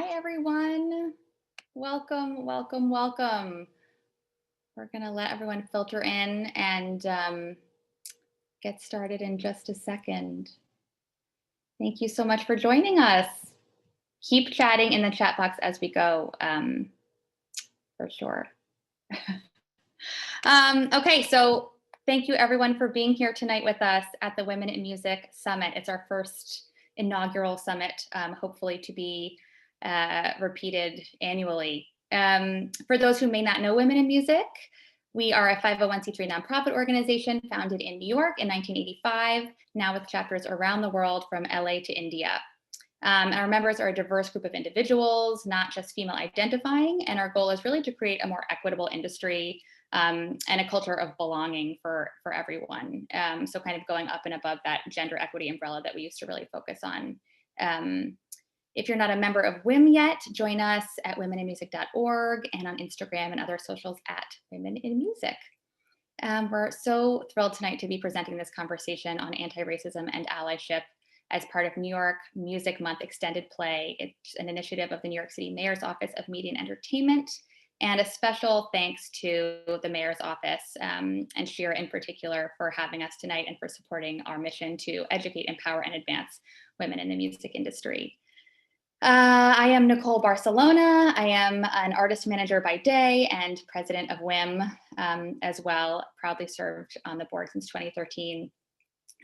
Hi, everyone. Welcome, welcome, welcome. We're going to let everyone filter in and get started in just a second. Thank you so much for joining us. Keep chatting in the chat box as we go, for sure. Okay, so thank you everyone for being here tonight with us at the Women in Music Summit. It's our first inaugural summit, hopefully to be repeated annually. For those who may not know Women in Music, we are a 501c3 nonprofit organization founded in New York in 1985, now with chapters around the world from LA to India. Our members are a diverse group of individuals, not just female identifying, and our goal is really to create a more equitable industry and a culture of belonging for everyone. So kind of going up and above that gender equity umbrella that we used to really focus on. If you're not a member of WIM yet, join us at womeninmusic.org and on Instagram and other socials at Women in Music. We're so thrilled tonight to be presenting this conversation on anti-racism and allyship as part of New York Music Month Extended Play. It's an initiative of the New York City Mayor's Office of Media and Entertainment. And a special thanks to the Mayor's Office and Shira in particular for having us tonight and for supporting our mission to educate, empower, and advance women in the music industry. I am Nicole Barcelona. I am an artist manager by day and president of WIM as well, proudly served on the board since 2013.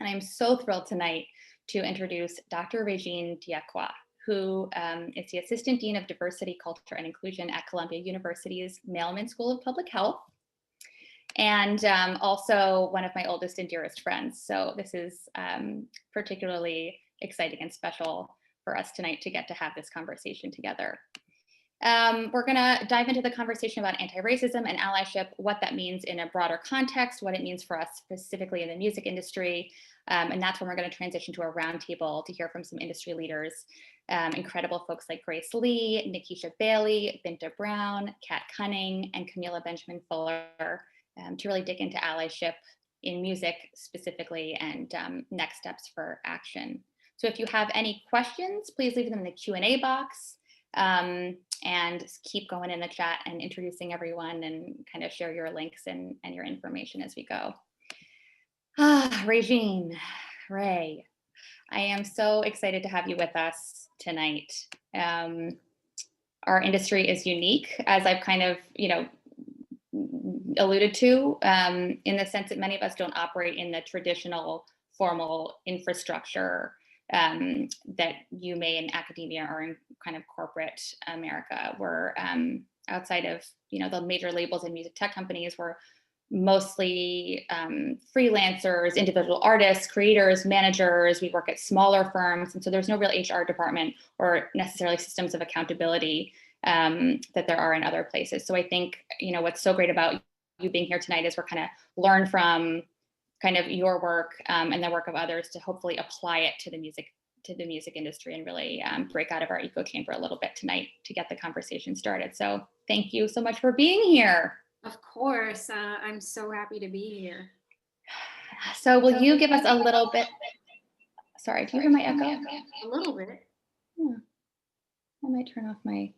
And I'm so thrilled tonight to introduce Dr. Regine Diacqua, who is the Assistant Dean of Diversity, Culture, and Inclusion at Columbia University's Mailman School of Public Health, and also one of my oldest and dearest friends. So this is particularly exciting and special for us tonight to get to have this conversation together. We're gonna dive into the conversation about anti-racism and allyship, what that means in a broader context, what it means for us specifically in the music industry, and that's when we're gonna transition to a roundtable to hear from some industry leaders, incredible folks like Grace Lee, Nikisha Bailey, Binta Brown, Kat Cunning, and Camila Benjamin Fuller, to really dig into allyship in music specifically and next steps for action. So if you have any questions, please leave them in the Q&A box and keep going in the chat and introducing everyone and kind of share your links and your information as we go. Regine, Ray, I am so excited to have you with us tonight. Our industry is unique, as I've kind of, alluded to, in the sense that many of us don't operate in the traditional formal infrastructure that you may in academia or in kind of corporate America. We're outside of the major labels and music tech companies. We're mostly freelancers, individual artists, creators, managers. We work at smaller firms, and so there's no real HR department or necessarily systems of accountability that there are in other places. So I think what's so great about you being here tonight is we're kind of learn from kind of your work and the work of others to hopefully apply it to the music industry and really break out of our echo chamber a little bit tonight to get the conversation started. So thank you so much for being here. Of course, I'm so happy to be here. So will you give us a little bit? Sorry, do you hear my echo? A little bit. Yeah. I might turn off my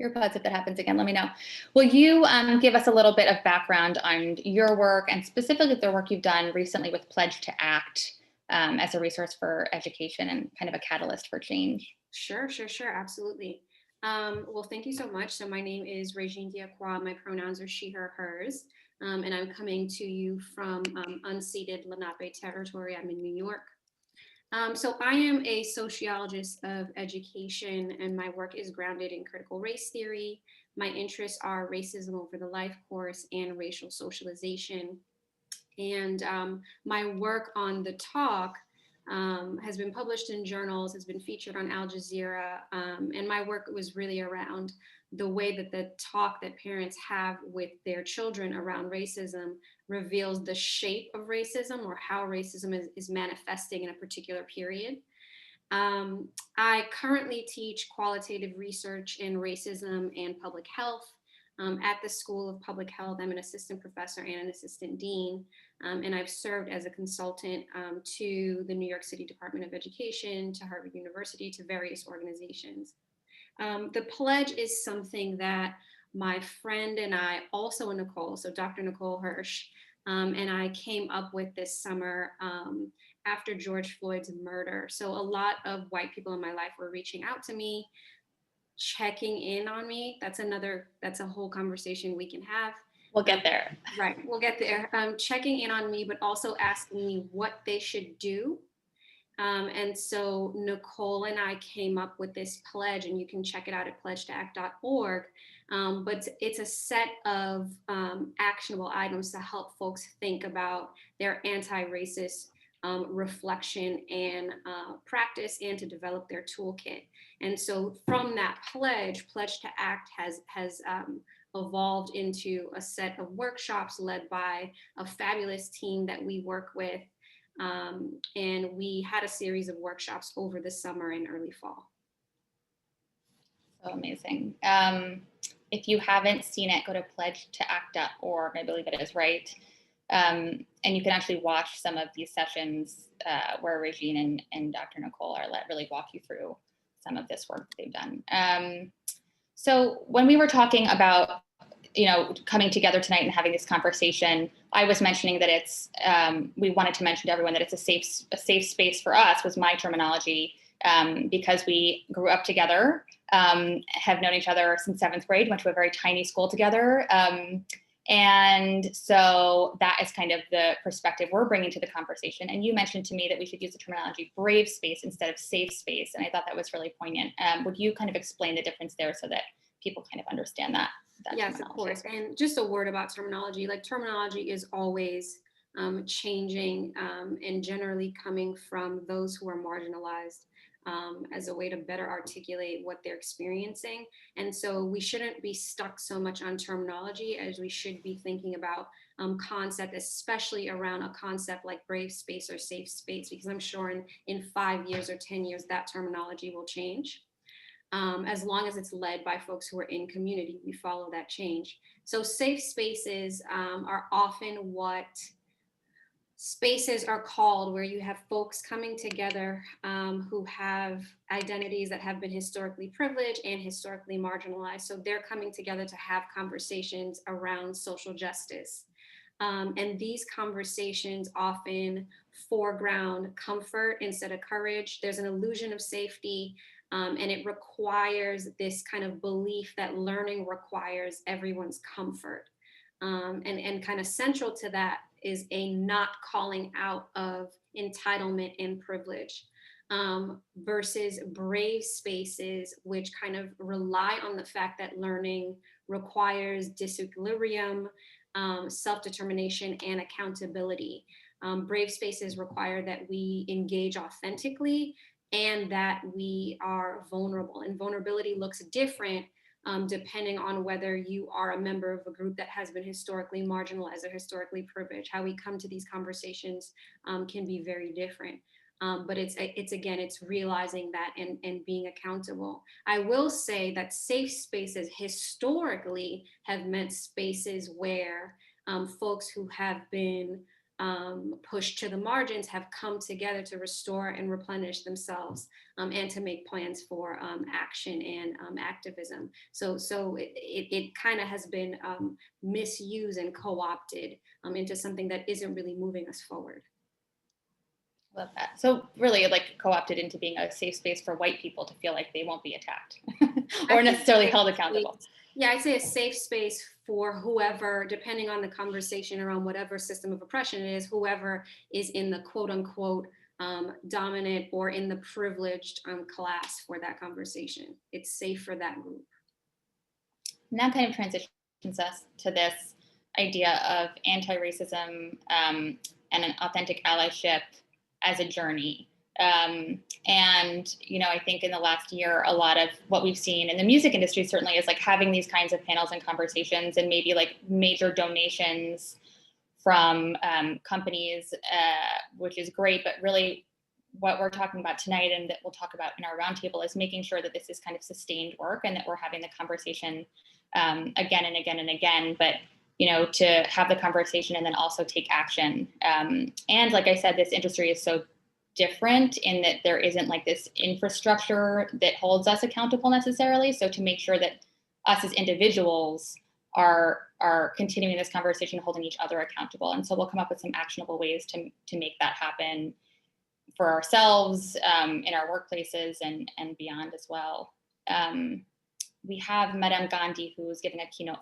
earbuds if that happens again. Let me know. Will you give us a little bit of background on your work and specifically the work you've done recently with Pledge to Act as a resource for education and kind of a catalyst for change? Sure, absolutely. Well, thank you so much. So my name is Regine Diacqua. My pronouns are she, her, hers, and I'm coming to you from unceded Lenape territory. I'm in New York. So I am a sociologist of education, and my work is grounded in critical race theory. My interests are racism over the life course and racial socialization. And my work on the talk has been published in journals, has been featured on Al Jazeera, and my work was really around the way that the talk that parents have with their children around racism reveals the shape of racism or how racism is manifesting in a particular period. I currently teach qualitative research in racism and public health. At the School of Public Health, I'm an assistant professor and an assistant dean, and I've served as a consultant to the New York City Department of Education, to Harvard University, to various organizations. The pledge is something that my friend and I, also Nicole, so Dr. Nicole Hirsch, and I came up with this summer after George Floyd's murder. So a lot of white people in my life were reaching out to me, checking in on me. That's a whole conversation we can have. We'll get there. Right, we'll get there. Checking in on me, but also asking me what they should do. And so Nicole and I came up with this pledge, and you can check it out at pledgetoact.org. But it's a set of actionable items to help folks think about their anti-racist reflection and practice, and to develop their toolkit. And so from that pledge, Pledge to Act has evolved into a set of workshops led by a fabulous team that we work with. And we had a series of workshops over the summer and early fall. So amazing. If you haven't seen it, go to pledgetoact.org. I believe it is, right? And you can actually watch some of these sessions where Regine and Dr. Nicole are really walk you through some of this work that they've done. So when we were talking about, coming together tonight and having this conversation, I was mentioning that it's, we wanted to mention to everyone that it's a safe space for us, was my terminology, because we grew up together, have known each other since 7th grade, went to a very tiny school together. And so that is kind of the perspective we're bringing to the conversation. And you mentioned to me that we should use the terminology brave space instead of safe space. And I thought that was really poignant. Would you kind of explain the difference there so that people kind of understand that? Yes, of course. And just a word about terminology. Like, terminology is always changing and generally coming from those who are marginalized, as a way to better articulate what they're experiencing. And so we shouldn't be stuck so much on terminology as we should be thinking about concept, especially around a concept like brave space or safe space, because I'm sure in 5 years or 10 years, that terminology will change. As long as it's led by folks who are in community, we follow that change. So safe spaces are often what spaces are called, where you have folks coming together who have identities that have been historically privileged and historically marginalized. So they're coming together to have conversations around social justice. And these conversations often foreground comfort instead of courage. There's an illusion of safety, and it requires this kind of belief that learning requires everyone's comfort. And kind of central to that is a not calling out of entitlement and privilege, versus brave spaces, which kind of rely on the fact that learning requires disequilibrium, self-determination, and accountability. Brave spaces require that we engage authentically and that we are vulnerable. And vulnerability looks different depending on whether you are a member of a group that has been historically marginalized or historically privileged. How we come to these conversations can be very different. But it's realizing that and being accountable. I will say that safe spaces historically have meant spaces where folks who have been pushed to the margins have come together to restore and replenish themselves, and to make plans for action and activism. So it kind of has been misused and co-opted into something that isn't really moving us forward. Love that. So really, like, co-opted into being a safe space for white people to feel like they won't be attacked or necessarily held accountable. Yeah, I'd say a safe space for whoever, depending on the conversation around whatever system of oppression it is, whoever is in the quote unquote dominant or in the privileged class for that conversation. It's safe for that group. And that kind of transitions us to this idea of anti-racism and an authentic allyship as a journey. And, I think in the last year, a lot of what we've seen in the music industry certainly is like having these kinds of panels and conversations, and maybe like major donations from companies, which is great. But really what we're talking about tonight, and that we'll talk about in our roundtable, is making sure that this is kind of sustained work and that we're having the conversation again and again and again, but to have the conversation and then also take action. And like I said, this industry is so different in that there isn't like this infrastructure that holds us accountable necessarily. So to make sure that us as individuals are continuing this conversation, holding each other accountable. And so we'll come up with some actionable ways to make that happen for ourselves, in our workplaces and beyond as well. We have Madame Gandhi, who's giving a keynote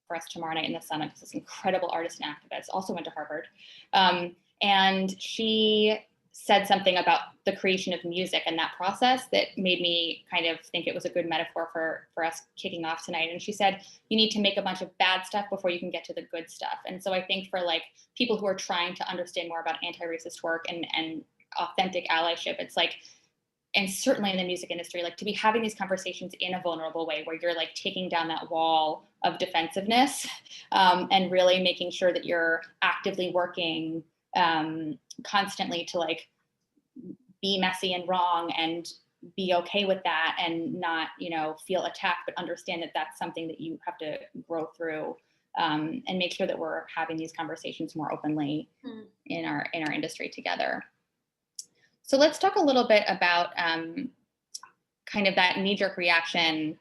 for us tomorrow night in the summit. This incredible artist and activist, also went to Harvard. And she said something about the creation of music and that process that made me kind of think it was a good metaphor for us kicking off tonight. And she said, you need to make a bunch of bad stuff before you can get to the good stuff. And so I think for like people who are trying to understand more about anti-racist work and authentic allyship, it's like, and certainly in the music industry, like to be having these conversations in a vulnerable way where you're like taking down that wall of defensiveness, and really making sure that you're actively working constantly to like be messy and wrong and be okay with that and not feel attacked, but understand that that's something that you have to grow through, and make sure that we're having these conversations more openly in our industry together. So let's talk a little bit about kind of that knee-jerk reaction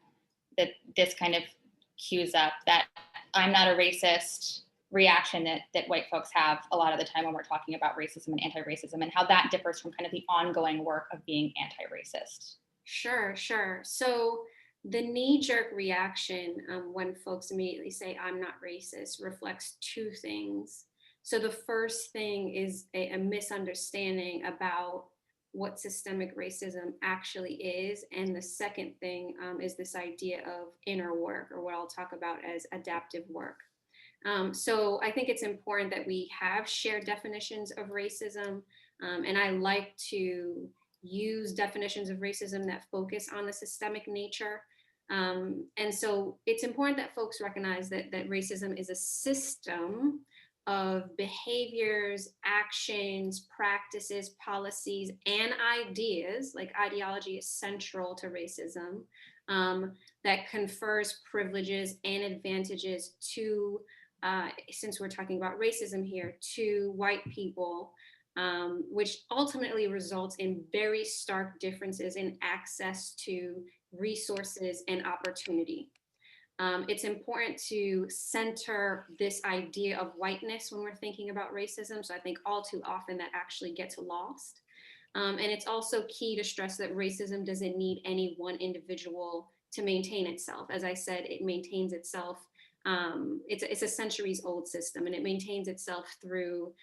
that this kind of cues up, that I'm not a racist reaction that white folks have a lot of the time when we're talking about racism and anti-racism, and how that differs from kind of the ongoing work of being anti-racist. Sure. So the knee-jerk reaction, when folks immediately say I'm not racist, reflects two things. So the first thing is a misunderstanding about what systemic racism actually is. And the second thing is this idea of inner work, or what I'll talk about as adaptive work. So I think it's important that we have shared definitions of racism. And I like to use definitions of racism that focus on the systemic nature. And so it's important that folks recognize that racism is a system of behaviors, actions, practices, policies, and ideas. Like ideology is central to racism, that confers privileges and advantages to, since we're talking about racism here, to white people, which ultimately results in very stark differences in access to resources and opportunity. It's important to center this idea of whiteness when we're thinking about racism. So I think all too often that actually gets lost. And it's also key to stress that racism doesn't need any one individual to maintain itself. As I said, it maintains itself. It's a centuries old system, and it maintains itself through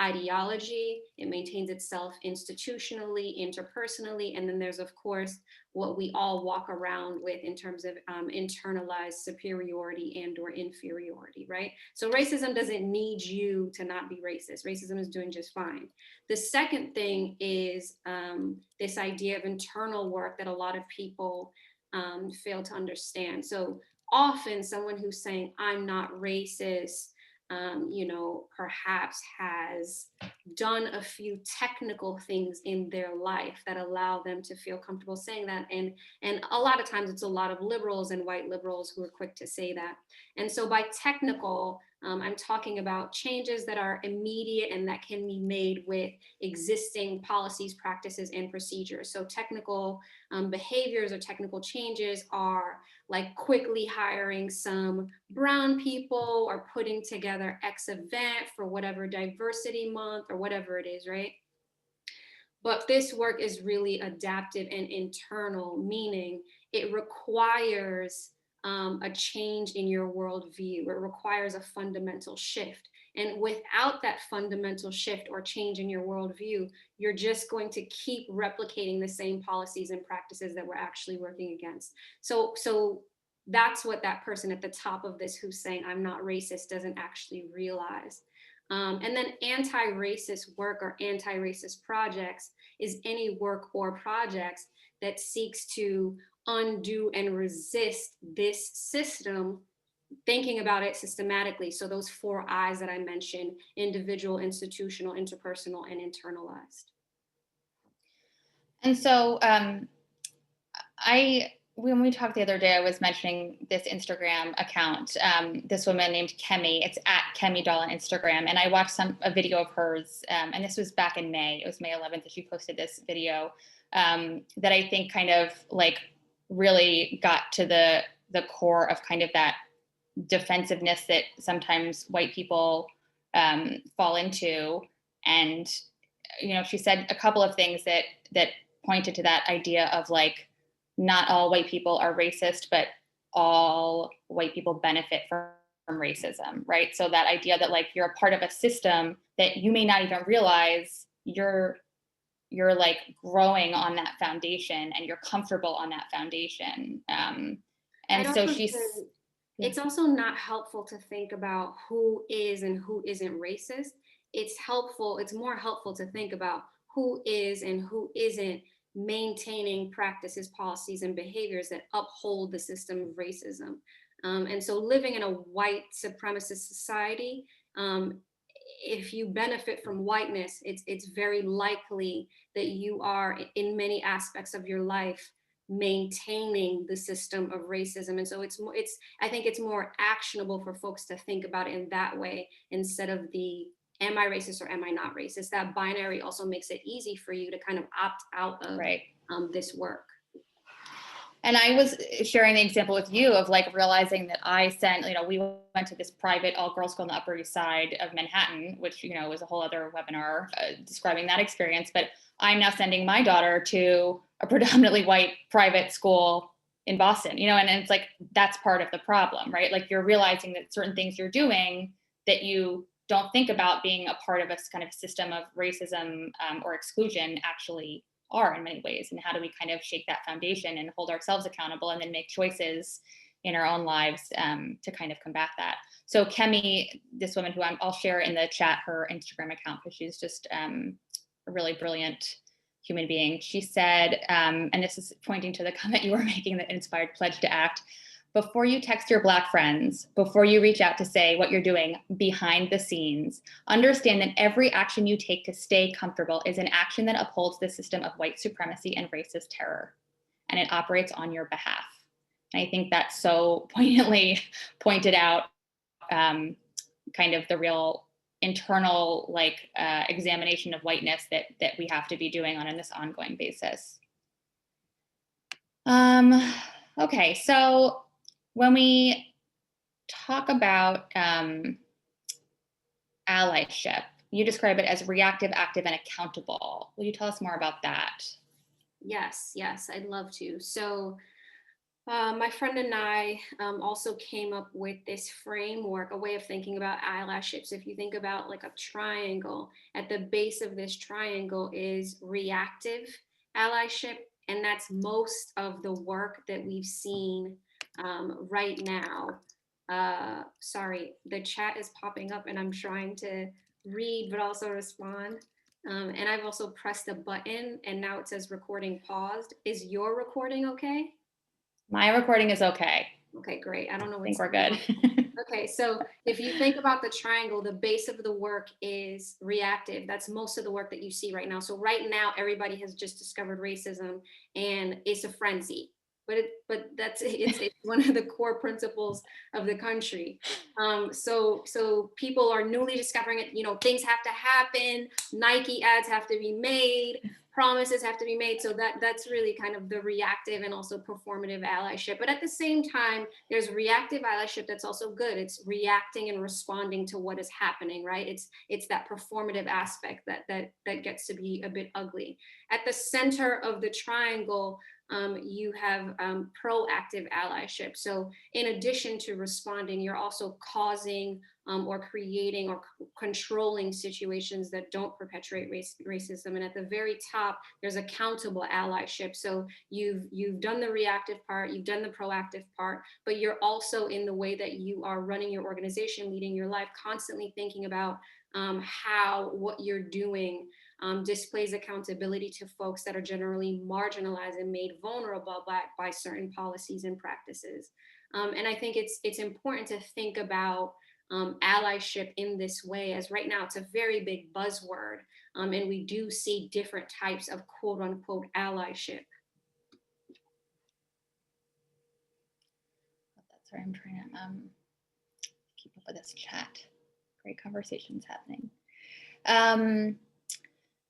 ideology. It maintains itself institutionally, interpersonally, and then there's, of course, what we all walk around with in terms of internalized superiority and or inferiority, right? So racism doesn't need you to not be racist. Racism is doing just fine. The second thing is this idea of internal work that a lot of people fail to understand. So often someone who's saying, I'm not racist, perhaps has done a few technical things in their life that allow them to feel comfortable saying that. And a lot of times it's a lot of liberals and white liberals who are quick to say that. And so by technical, I'm talking about changes that are immediate and that can be made with existing policies, practices, and procedures. So technical behaviors or technical changes are like quickly hiring some brown people or putting together X event for whatever diversity month or whatever it is, right? But this work is really adaptive and internal, meaning it requires a change in your worldview. It requires a fundamental shift. And without that fundamental shift or change in your worldview, you're just going to keep replicating the same policies and practices that we're actually working against. So that's what that person at the top of this who's saying, I'm not racist, doesn't actually realize. And then anti-racist work or anti-racist projects is any work or projects that seeks to undo and resist this system, thinking about it systematically. So those 4 I's that I mentioned: individual, institutional, interpersonal, and internalized. And so I when we talked the other day, I was mentioning this Instagram account, this woman named Kemi. It's at Kemi Doll on Instagram. And I watched a video of hers, and this was back in May. It was May 11th that she posted this video, that I think kind of like really got to the core of kind of that defensiveness that sometimes white people fall into. And she said a couple of things that pointed to that idea of like, not all white people are racist, but all white people benefit from racism, right? So that idea that like you're a part of a system that you may not even realize you're like growing on that foundation and you're comfortable on that foundation. I'd And so also she's say it's also not helpful to think about who is and who isn't racist. It's more helpful to think about who is and who isn't maintaining practices, policies, and behaviors that uphold the system of racism. And so living in a white supremacist society, if you benefit from whiteness, it's very likely that you are in many aspects of your life maintaining the system of racism. And so it's I think it's more actionable for folks to think about it in that way instead of the am I racist or am I not racist. That binary also makes it easy for you to kind of opt out of right. this work. And I was sharing the example with you of like realizing that I sent, we went to this private all girls school on the Upper East Side of Manhattan, which, was a whole other webinar describing that experience. But I'm now sending my daughter to a predominantly white private school in Boston, and it's like, that's part of the problem, right? Like you're realizing that certain things you're doing that you don't think about being a part of a kind of system of racism or exclusion actually are in many ways, and how do we kind of shake that foundation and hold ourselves accountable and then make choices in our own lives to kind of combat that. So Kemi, this woman who I'll share in the chat her Instagram account because she's just a really brilliant human being. She said, and this is pointing to the comment you were making that inspired Pledge to Act, before you text your Black friends, before you reach out to say what you're doing behind the scenes, understand that every action you take to stay comfortable is an action that upholds the system of white supremacy and racist terror, and it operates on your behalf. And I think that's so poignantly pointed out kind of the real internal examination of whiteness that we have to be doing on this ongoing basis. Okay, so when we talk about allyship, you describe it as reactive, active, and accountable. Will you tell us more about that? Yes, I'd love to. So my friend and I also came up with this framework, a way of thinking about allyships. If you think about like a triangle, at the base of this triangle is reactive allyship, and that's most of the work that we've seen right now. Sorry, the chat is popping up and I'm trying to read but also respond. And I've also pressed a button and now it says recording paused. Is your recording okay? My recording is okay. Okay, great. I don't know I think we're good. Okay, so if you think about the triangle, the base of the work is reactive. That's most of the work that you see right now. So right now, everybody has just discovered racism and it's a frenzy. But it's one of the core principles of the country. So people are newly discovering it. Things have to happen. Nike ads have to be made. Promises have to be made. So that's really kind of the reactive and also performative allyship. But at the same time, there's reactive allyship that's also good. It's reacting and responding to what is happening, right? It's that performative aspect that gets to be a bit ugly. At the center of the triangle, you have proactive allyship. So in addition to responding, you're also causing or creating or controlling situations that don't perpetuate racism. And at the very top, there's accountable allyship. So you've done the reactive part, you've done the proactive part, but you're also in the way that you are running your organization, leading your life, constantly thinking about how what you're doing displays accountability to folks that are generally marginalized and made vulnerable by certain policies and practices. And I think it's important to think about allyship in this way, as right now it's a very big buzzword, and we do see different types of quote unquote allyship. Sorry, I'm trying to keep up with this chat. Great conversations happening.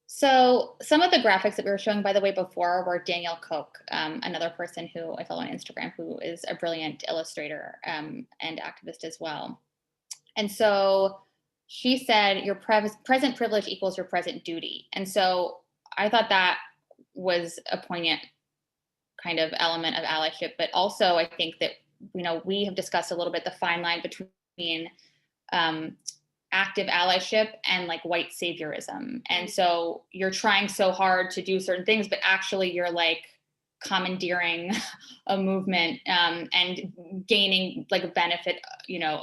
So some of the graphics that we were showing, by the way, before were Danielle Koch, another person who I follow on Instagram, who is a brilliant illustrator and activist as well. And so she said, your present privilege equals your present duty. And so I thought that was a poignant kind of element of allyship, but also I think that, we have discussed a little bit the fine line between active allyship and like white saviorism. And so you're trying so hard to do certain things, but actually you're like commandeering a movement and gaining like a benefit,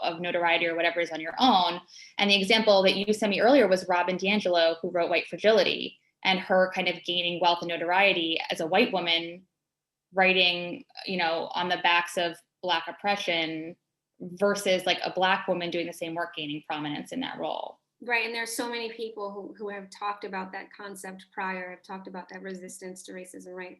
of notoriety or whatever is on your own. And the example that you sent me earlier was Robin DiAngelo, who wrote White Fragility, and her kind of gaining wealth and notoriety as a white woman writing, on the backs of Black oppression versus like a Black woman doing the same work, gaining prominence in that role. Right. And there's so many people who have talked about that concept prior, have talked about that resistance to racism, right?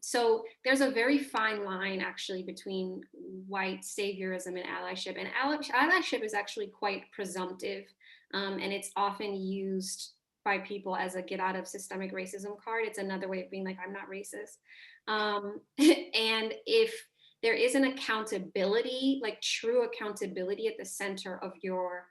So there's a very fine line actually between white saviorism and allyship. And allyship is actually quite presumptive, and it's often used by people as a get out of systemic racism card. It's another way of being like, I'm not racist. And if there is an accountability, like true accountability at the center of your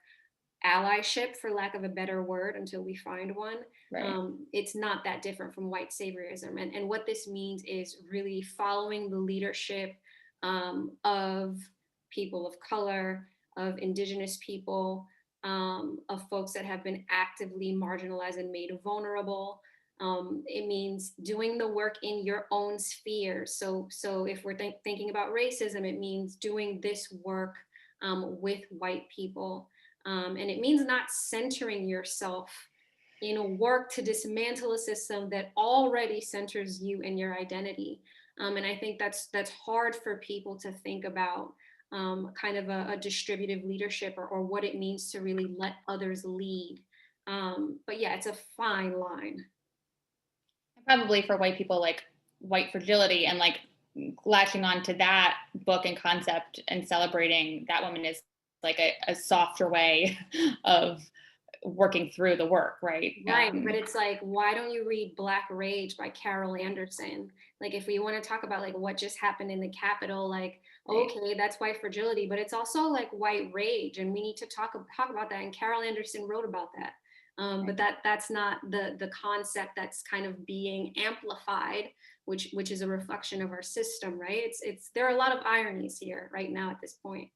allyship, for lack of a better word, until we find one, Right. it's not that different from white saviorism. And what this means is really following the leadership of people of color, of indigenous people, of folks that have been actively marginalized and made vulnerable. It means doing the work in your own sphere. So if we're thinking about racism, it means doing this work with white people. And it means not centering yourself in a work to dismantle a system that already centers you and your identity. And I think that's hard for people to think about, kind of a distributive leadership, or what it means to really let others lead. But yeah, it's a fine line. Probably for white people, like White Fragility and like latching on to that book and concept and celebrating that woman is like a softer way of working through the work, right? Right, but it's like, why don't you read Black Rage by Carol Anderson? Like, if we want to talk about like what just happened in the Capitol, like, Right. okay, that's white fragility, but it's also like white rage, and we need to talk about that. And Carol Anderson wrote about that. But that's not the concept that's kind of being amplified, which is a reflection of our system, right? It's there are a lot of ironies here right now at this point.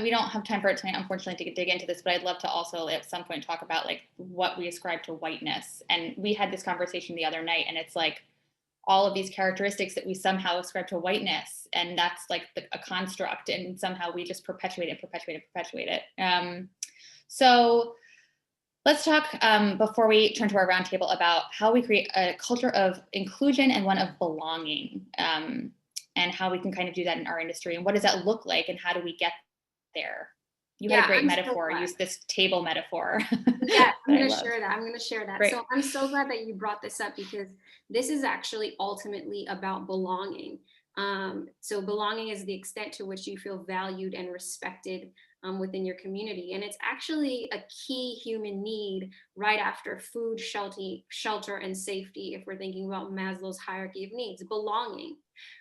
We don't have time for it tonight, unfortunately, to dig into this, but I'd love to also at some point talk about like what we ascribe to whiteness. And we had this conversation the other night, and it's like all of these characteristics that we somehow ascribe to whiteness, and that's like a construct, and somehow we just perpetuate it. So let's talk before we turn to our roundtable about how we create a culture of inclusion and one of belonging, and how we can kind of do that in our industry, and what does that look like, and how do we get there? You had a great metaphor. Use this table metaphor. Yeah, I'm going to share that. I'm going to share that. Great. So I'm so glad that you brought this up, because this is actually ultimately about belonging. So belonging is the extent to which you feel valued and respected within your community. And it's actually a key human need right after food, shelter, and safety, if we're thinking about Maslow's hierarchy of needs, belonging.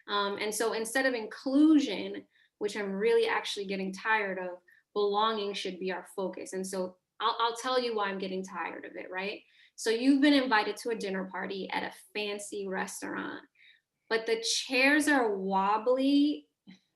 And so instead of inclusion, which I'm really actually getting tired of, belonging should be our focus. And so I'll tell you why I'm getting tired of it, right? So you've been invited to a dinner party at a fancy restaurant, but the chairs are wobbly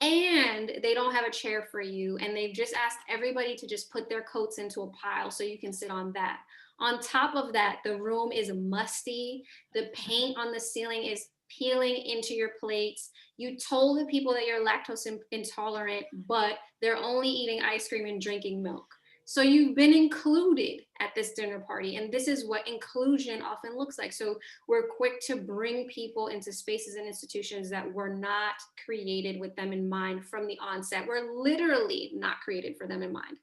and they don't have a chair for you. And they've just asked everybody to just put their coats into a pile so you can sit on that. On top of that, the room is musty. The paint on the ceiling is peeling into your plates. You told the people that you're lactose intolerant, but they're only eating ice cream and drinking milk. So you've been included at this dinner party. And this is what inclusion often looks like. So we're quick to bring people into spaces and institutions that were not created with them in mind from the onset. We're literally not created for them in mind.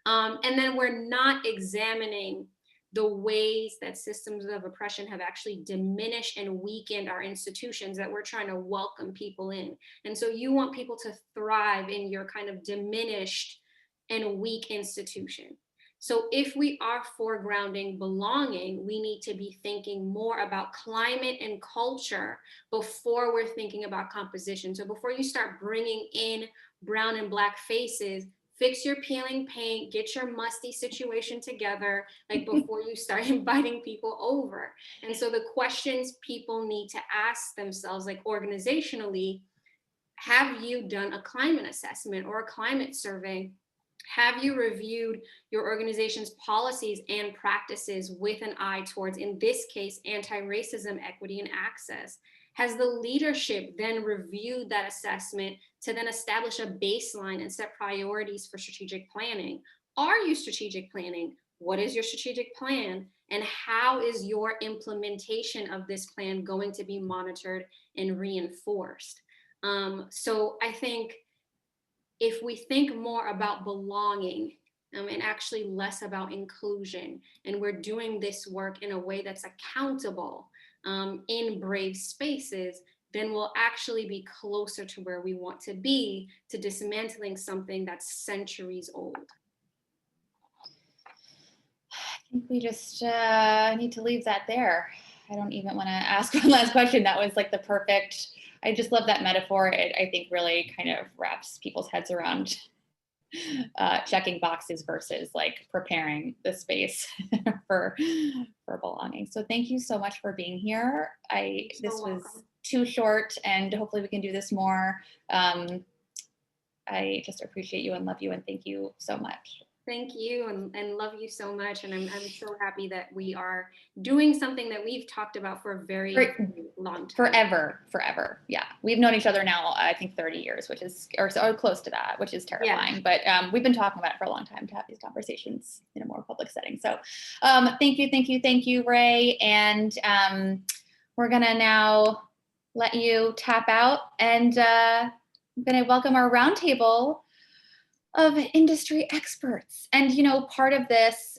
And then we're not examining the ways that systems of oppression have actually diminished and weakened our institutions that we're trying to welcome people in. And so you want people to thrive in your kind of diminished and weak institution. So if we are foregrounding belonging, we need to be thinking more about climate and culture before we're thinking about composition. So before you start bringing in brown and black faces, fix your peeling paint, get your musty situation together, like before you start inviting people over. And so the questions people need to ask themselves, like organizationally, have you done a climate assessment or a climate survey? Have you reviewed your organization's policies and practices with an eye towards, in this case, anti-racism, equity, and access? Has the leadership then reviewed that assessment to then establish a baseline and set priorities for strategic planning? Are you strategic planning? What is your strategic plan? And how is your implementation of this plan going to be monitored and reinforced? So I think if we think more about belonging and actually less about inclusion, and we're doing this work in a way that's accountable in brave spaces, then we'll actually be closer to where we want to be, to dismantling something that's centuries old. I think we just need to leave that there. I don't even want to ask one last question. That was like the perfect, I just love that metaphor. It, I think, really kind of wraps people's heads around checking boxes versus like preparing the space for belonging. So thank you so much for being here. This was too short, and hopefully we can do this more. I just appreciate you and love you, and thank you so much. Thank you, and love you so much. And I'm so happy that we are doing something that we've talked about for a very long time. Forever. Yeah. We've known each other now, I think 30 years, which is, or close to that, which is terrifying. Yeah. But we've been talking about it for a long time to have these conversations in a more public setting. So thank you, Ray. And we're gonna now let you tap out, and I'm gonna welcome our roundtable of industry experts. And, you know, part of this,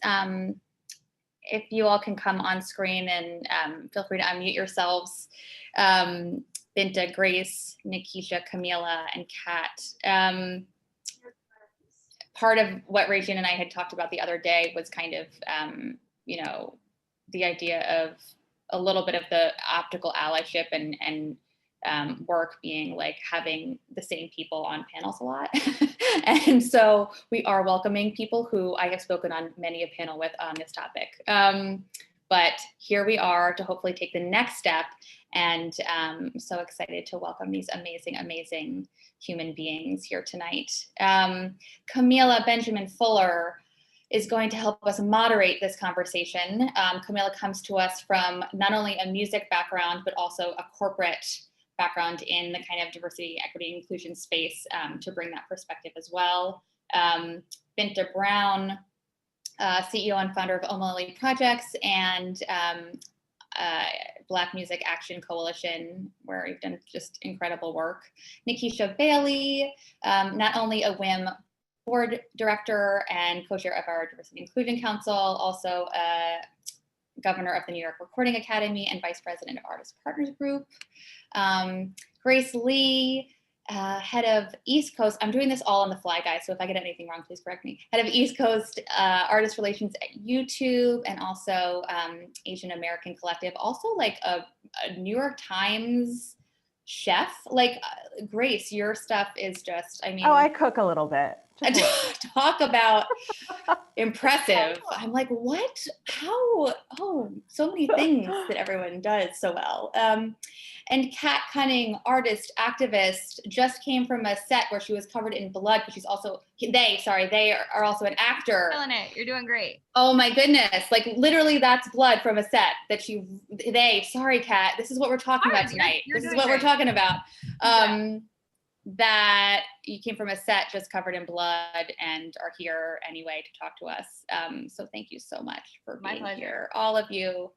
if you all can come on screen and feel free to unmute yourselves, Binta, Grace, Nikisha, Camila, and Kat. Part of what Regine and I had talked about the other day was kind of, you know, the idea of a little bit of the optical allyship and work being like having the same people on panels a lot. And so we are welcoming people who I have spoken on many a panel with on this topic. But here we are to hopefully take the next step, and I'm so excited to welcome these amazing human beings here tonight. Camila Benjamin Fuller is going to help us moderate this conversation. Camila comes to us from not only a music background, but also a corporate background in the kind of diversity, equity, inclusion space to bring that perspective as well. Binta Brown, CEO and founder of Omalali Projects and Black Music Action Coalition, where you've done just incredible work. Nikisha Bailey, not only a WIM board director and co-chair of our Diversity Inclusion Council, also governor of the New York Recording Academy and vice president of Artist Partners Group. Grace Lee, head of East Coast, I'm doing this all on the fly, guys, so if I get anything wrong, please correct me. Head of East Coast Artist Relations at YouTube, and also Asian American Collective, also like a New York Times chef. Like Grace, your stuff is just, I mean. Oh, I cook a little bit. Talk about impressive. I'm like, what? How? Oh, so many things that everyone does so well. And Kat Cunning, artist, activist, just came from a set where she was covered in blood, because she's also, they are also an actor. Killing it. You're doing great. Oh my goodness. Like literally that's blood from a set that sorry, Kat, this is what we're talking about tonight. This is what we're talking about. That you came from a set just covered in blood and are here anyway to talk to us. So thank you so much for being here. All of you.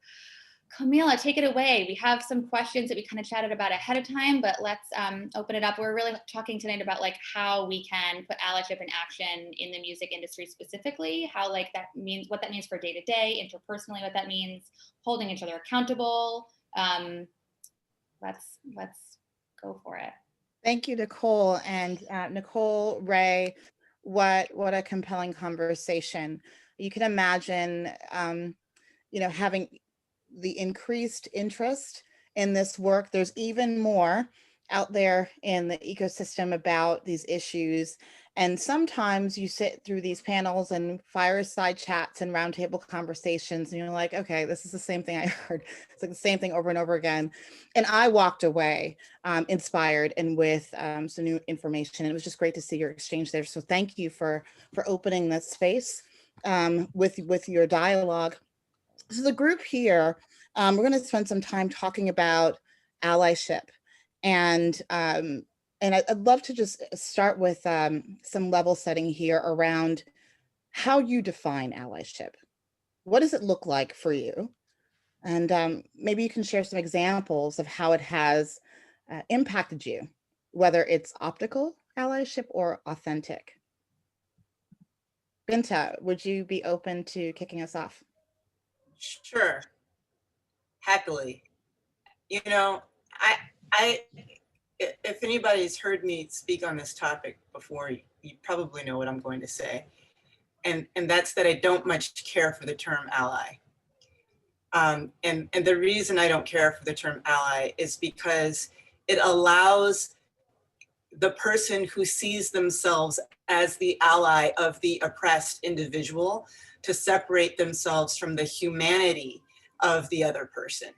Camila, take it away. We have some questions that we kind of chatted about ahead of time, but let's open it up. We're really talking tonight about like how we can put allyship in action in the music industry specifically, how like that means, what that means for day to day, interpersonally, what that means, holding each other accountable. Let's go for it. Thank you, Nicole. And Nicole, Ray, what a compelling conversation. You can imagine, having the increased interest in this work. There's even more out there in the ecosystem about these issues. And sometimes you sit through these panels and fireside chats and roundtable conversations, and you're like, okay, this is the same thing I heard. It's like the same thing over and over again. And I walked away inspired and with some new information. It was just great to see your exchange there. So thank you for opening this space with your dialogue. So the group here, we're going to spend some time talking about allyship, and I'd love to just start with some level setting here around how you define allyship. What does it look like for you? And maybe you can share some examples of how it has impacted you, whether it's optical allyship or authentic. Binta, would you be open to kicking us off? Sure, happily. You know, I, if anybody's heard me speak on this topic before, you probably know what I'm going to say. And that's that I don't much care for the term ally. And the reason I don't care for the term ally is because it allows the person who sees themselves as the ally of the oppressed individual to separate themselves from the humanity of the other person.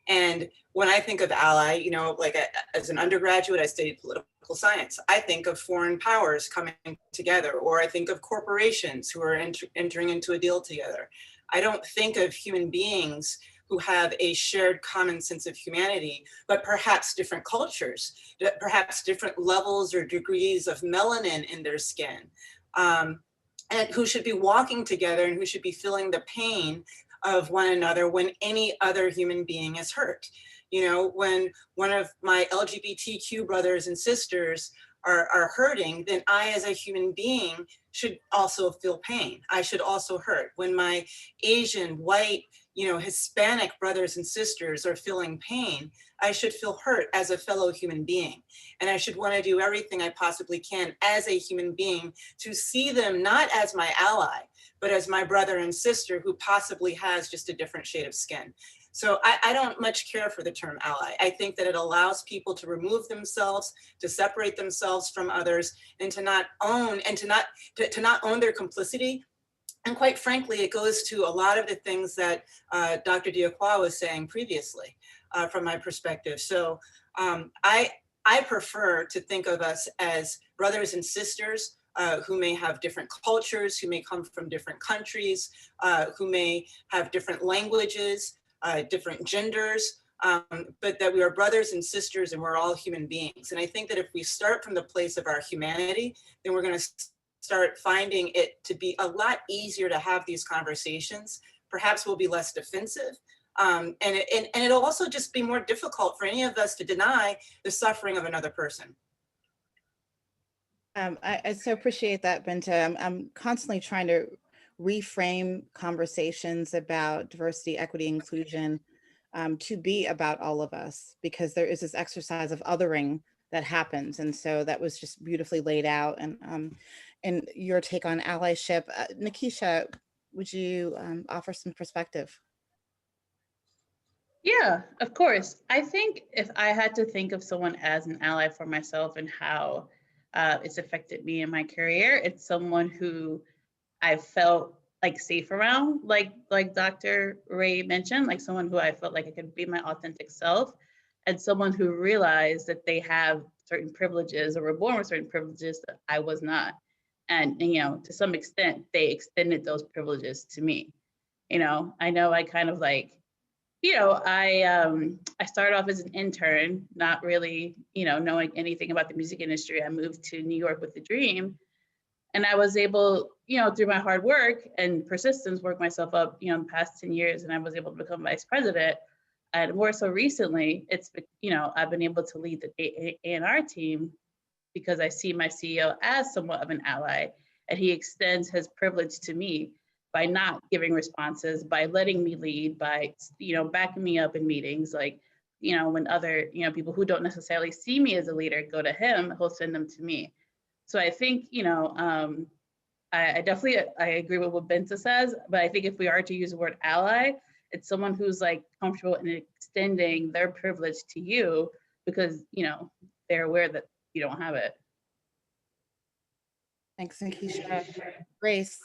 And when I think of ally, like as an undergraduate, I studied political science. I think of foreign powers coming together, or I think of corporations who are entering into a deal together. I don't think of human beings who have a shared common sense of humanity, but perhaps different cultures, perhaps different levels or degrees of melanin in their skin, and who should be walking together and who should be feeling the pain of one another when any other human being is hurt. When one of my LGBTQ brothers and sisters are hurting, then I, as a human being, should also feel pain. I should also hurt. When my Asian, white, Hispanic brothers and sisters are feeling pain, I should feel hurt as a fellow human being. And I should want to do everything I possibly can as a human being to see them not as my ally, but as my brother and sister who possibly has just a different shade of skin. So I don't much care for the term ally. I think that it allows people to remove themselves, to separate themselves from others, and to not own their complicity. And quite frankly, it goes to a lot of the things that Dr. Diacroix was saying previously, from my perspective. So I prefer to think of us as brothers and sisters who may have different cultures, who may come from different countries, who may have different languages, different genders, but that we are brothers and sisters and we're all human beings. And I think that if we start from the place of our humanity, then we're going to start finding it to be a lot easier to have these conversations. Perhaps we'll be less defensive. And it'll also just be more difficult for any of us to deny the suffering of another person. I so appreciate that, Binta. I'm constantly trying to reframe conversations about diversity, equity, inclusion to be about all of us, because there is this exercise of othering that happens. And so that was just beautifully laid out. And your take on allyship. Nikisha, would you offer some perspective? Yeah, of course. I think if I had to think of someone as an ally for myself and how it's affected me in my career, it's someone who I felt like safe around, like Dr. Ray mentioned, like someone who I felt like I could be my authentic self, and someone who realized that they have certain privileges or were born with certain privileges that I was not. And to some extent, they extended those privileges to me. I know I kind of like, I started off as an intern, not really, knowing anything about the music industry. I moved to New York with a dream. And I was able, through my hard work and persistence, work myself up, in the past 10 years, and I was able to become vice president. And more so recently, it's, I've been able to lead the A&R team because I see my CEO as somewhat of an ally, and he extends his privilege to me by not giving responses, by letting me lead, by, backing me up in meetings. Like, when other, people who don't necessarily see me as a leader go to him, he'll send them to me. So I think, I definitely, I agree with what Binta says, but I think if we are to use the word ally, it's someone who's like comfortable in extending their privilege to you because, they're aware that you don't have it. Thanks, Nikisha. Grace.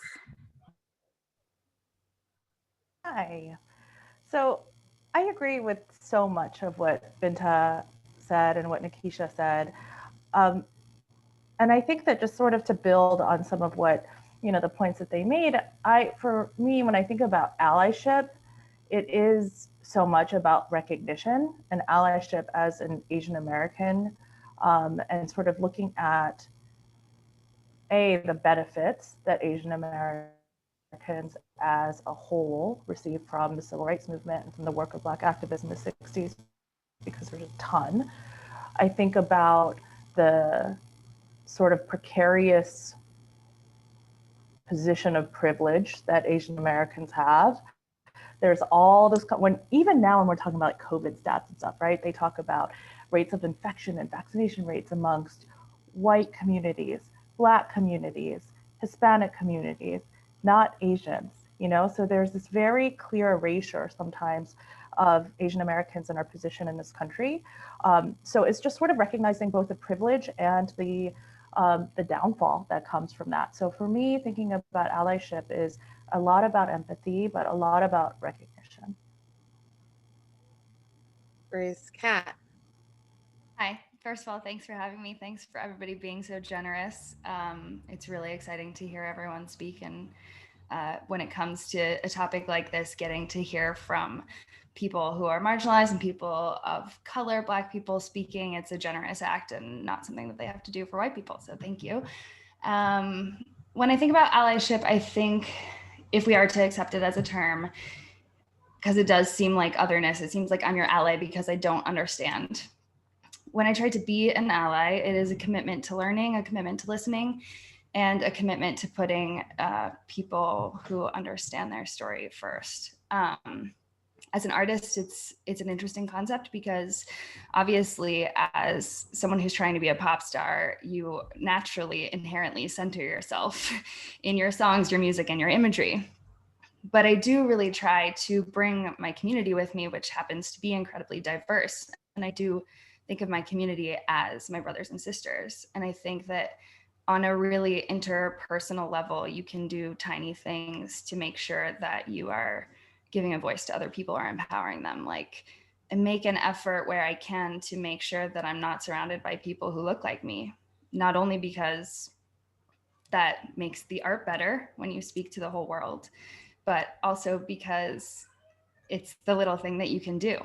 Hi. So I agree with so much of what Binta said and what Nikisha said. And I think that just sort of to build on some of what, the points that they made, for me, when I think about allyship, it is so much about recognition and allyship as an Asian American, and sort of looking at the benefits that Asian Americans as a whole received from the civil rights movement and from the work of Black activists in the 60s, because there's a ton. I think about the sort of precarious position of privilege that Asian Americans have. There's all this, even now when we're talking about like COVID stats and stuff, right? They talk about rates of infection and vaccination rates amongst white communities, Black communities, Hispanic communities, not Asians, So there's this very clear erasure sometimes of Asian Americans and our position in this country. So it's just sort of recognizing both the privilege and the downfall that comes from that. So for me, thinking about allyship is a lot about empathy, but a lot about recognition. Grace. Kat. Hi. First of all, thanks for having me. Thanks for everybody being so generous. It's really exciting to hear everyone speak. And when it comes to a topic like this, getting to hear from people who are marginalized and people of color, Black people speaking, it's a generous act and not something that they have to do for white people. So thank you. When I think about allyship, I think if we are to accept it as a term, because it does seem like otherness, it seems like I'm your ally because I don't understand. When I try to be an ally, it is a commitment to learning, a commitment to listening, and a commitment to putting people who understand their story first. As an artist, it's an interesting concept because obviously as someone who's trying to be a pop star, you naturally inherently center yourself in your songs, your music, and your imagery. But I do really try to bring my community with me, which happens to be incredibly diverse. And I do think of my community as my brothers and sisters. And I think that on a really interpersonal level, you can do tiny things to make sure that you are giving a voice to other people or empowering them. Like, and make an effort where I can to make sure that I'm not surrounded by people who look like me, not only because that makes the art better when you speak to the whole world, but also because it's the little thing that you can do.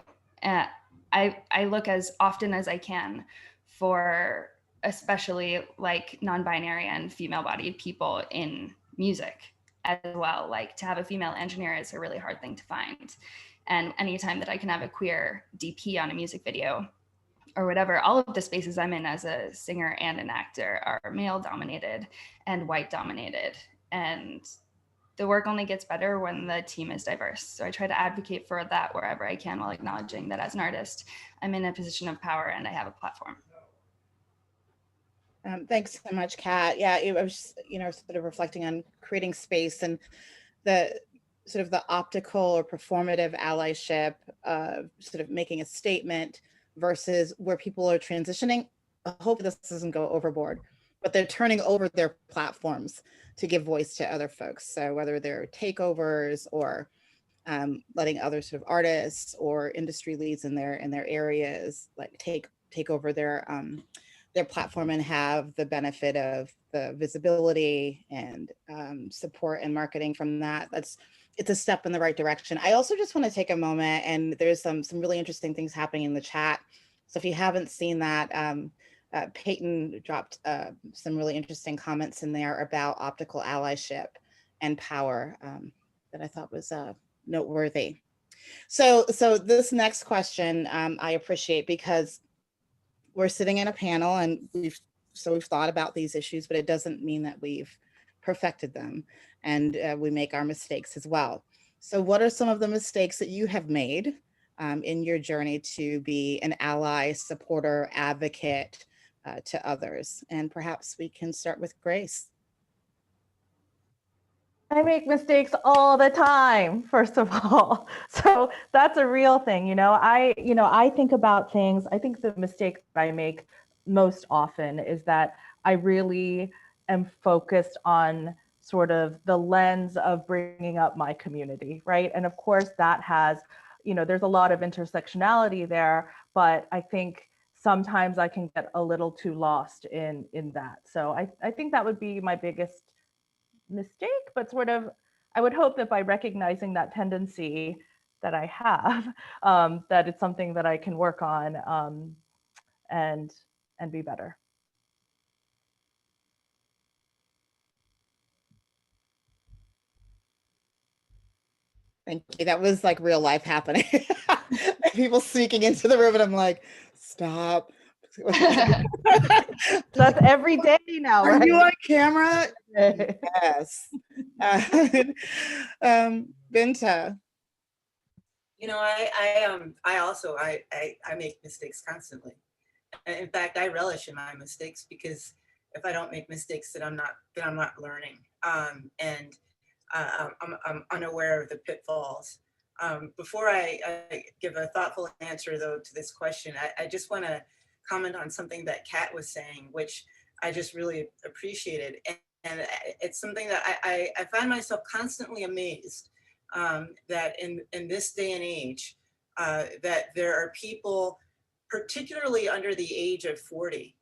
I look as often as I can for especially like non-binary and female-bodied people in music as well. Like, to have a female engineer is a really hard thing to find. And anytime that I can have a queer DP on a music video or whatever, all of the spaces I'm in as a singer and an actor are male dominated and white dominated. And the work only gets better when the team is diverse. So I try to advocate for that wherever I can, while acknowledging that as an artist, I'm in a position of power and I have a platform. Thanks so much, Kat. Yeah, I was, sort of reflecting on creating space and the sort of the optical or performative allyship, sort of making a statement versus where people are transitioning. I hope this doesn't go overboard, but they're turning over their platforms to give voice to other folks. So whether they're takeovers or letting other sort of artists or industry leads in their areas like take over their platform and have the benefit of the visibility and support and marketing from that. It's a step in the right direction. I also just want to take a moment, and there's some really interesting things happening in the chat. So if you haven't seen that, Peyton dropped some really interesting comments in there about optical allyship and power that I thought was noteworthy. So this next question I appreciate, because we're sitting in a panel and we've thought about these issues, but it doesn't mean that we've perfected them, and we make our mistakes as well. So what are some of the mistakes that you have made in your journey to be an ally, supporter, advocate to others? And perhaps we can start with Grace. I make mistakes all the time, first of all. So that's a real thing. I think about things. I think the mistake that I make most often is that I really am focused on sort of the lens of bringing up my community, right? And of course that has, there's a lot of intersectionality there, but I think sometimes I can get a little too lost in that. So I think that would be my biggest mistake, but sort of, I would hope that by recognizing that tendency that I have, that it's something that I can work on and be better. Thank you. That was like real life happening. People sneaking into the room, and I'm like, stop. That's every day now, Are right? you on camera? Yes. Binta. I also make mistakes constantly. In fact, I relish in my mistakes, because if I don't make mistakes, then I'm not learning. And I'm unaware of the pitfalls. Before I give a thoughtful answer, though, to this question, I just want to comment on something that Kat was saying, which I just really appreciated. And it's something that I find myself constantly amazed that in this day and age, that there are people, particularly under the age of 40,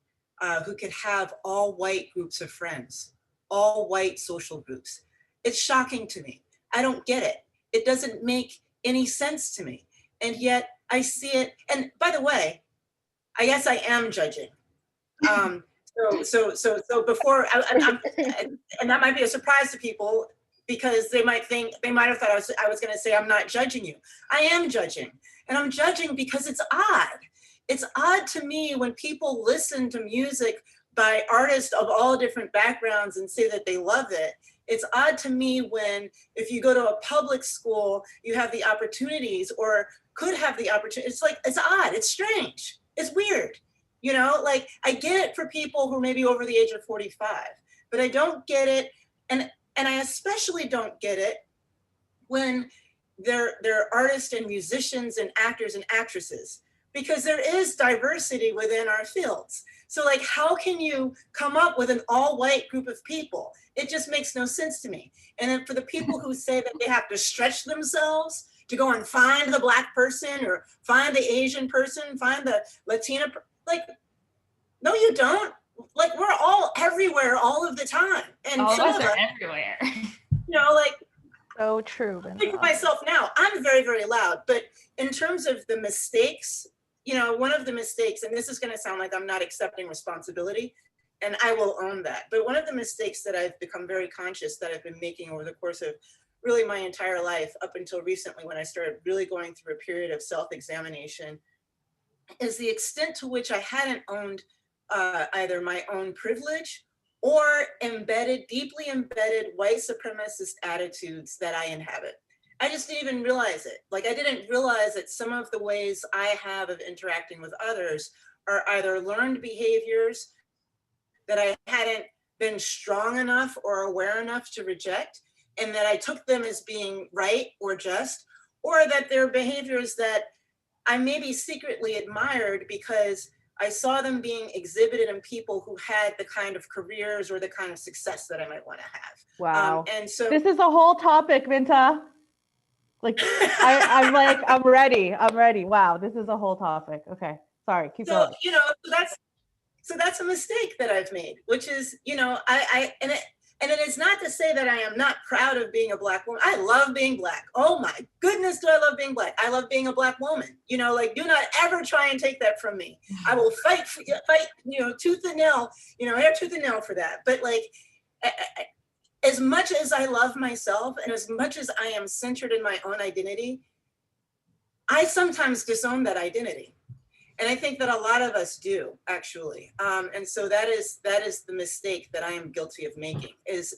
who could have all white groups of friends, all white social groups. It's shocking to me. I don't get it. It doesn't make any sense to me. And yet I see it. And by the way, I guess I am judging. So before, and that might be a surprise to people, because they might have thought I was going to say I'm not judging you. I am judging, and I'm judging because it's odd. It's odd to me when people listen to music by artists of all different backgrounds and say that they love it. It's odd to me when, if you go to a public school, you have the opportunities, or could have the opportunity. It's like, it's odd. It's strange. It's weird. Like, I get it for people who may be over the age of 45, but I don't get it. And I especially don't get it when they're artists and musicians and actors and actresses, because there is diversity within our fields. So like, how can you come up with an all white group of people? It just makes no sense to me. And then for the people who say that they have to stretch themselves to go and find the Black person, or find the Asian person, find the Latina, like, no, you don't. Like, we're all everywhere all of the time. And all some of us of are us, everywhere. like, So true. I think of myself now, I'm very, very loud. But in terms of the mistakes, one of the mistakes, and this is going to sound like I'm not accepting responsibility, and I will own that. But one of the mistakes that I've become very conscious that I've been making over the course of really my entire life, up until recently when I started really going through a period of self-examination, is the extent to which I hadn't owned either my own privilege or deeply embedded white supremacist attitudes that I inhabit. I just didn't even realize it. Like, I didn't realize that some of the ways I have of interacting with others are either learned behaviors that I hadn't been strong enough or aware enough to reject, and that I took them as being right or just, or that they're behaviors that I maybe secretly admired because I saw them being exhibited in people who had the kind of careers or the kind of success that I might want to have. Wow. And so this is a whole topic, Binta. Like, I'm ready. I'm ready. Wow, this is a whole topic. Okay, sorry, keep going. So that's a mistake that I've made, which is, And it is not to say that I am not proud of being a Black woman. I love being Black. Oh my goodness, do I love being Black. I love being a Black woman. You know, like, do not ever try and take that from me. I will fight, you know, tooth and nail, you know, hair, tooth and nail for that. But like, as much as I love myself and as much as I am centered in my own identity, I sometimes disown that identity. And I think that a lot of us do, actually. And so that is the mistake that I am guilty of making, is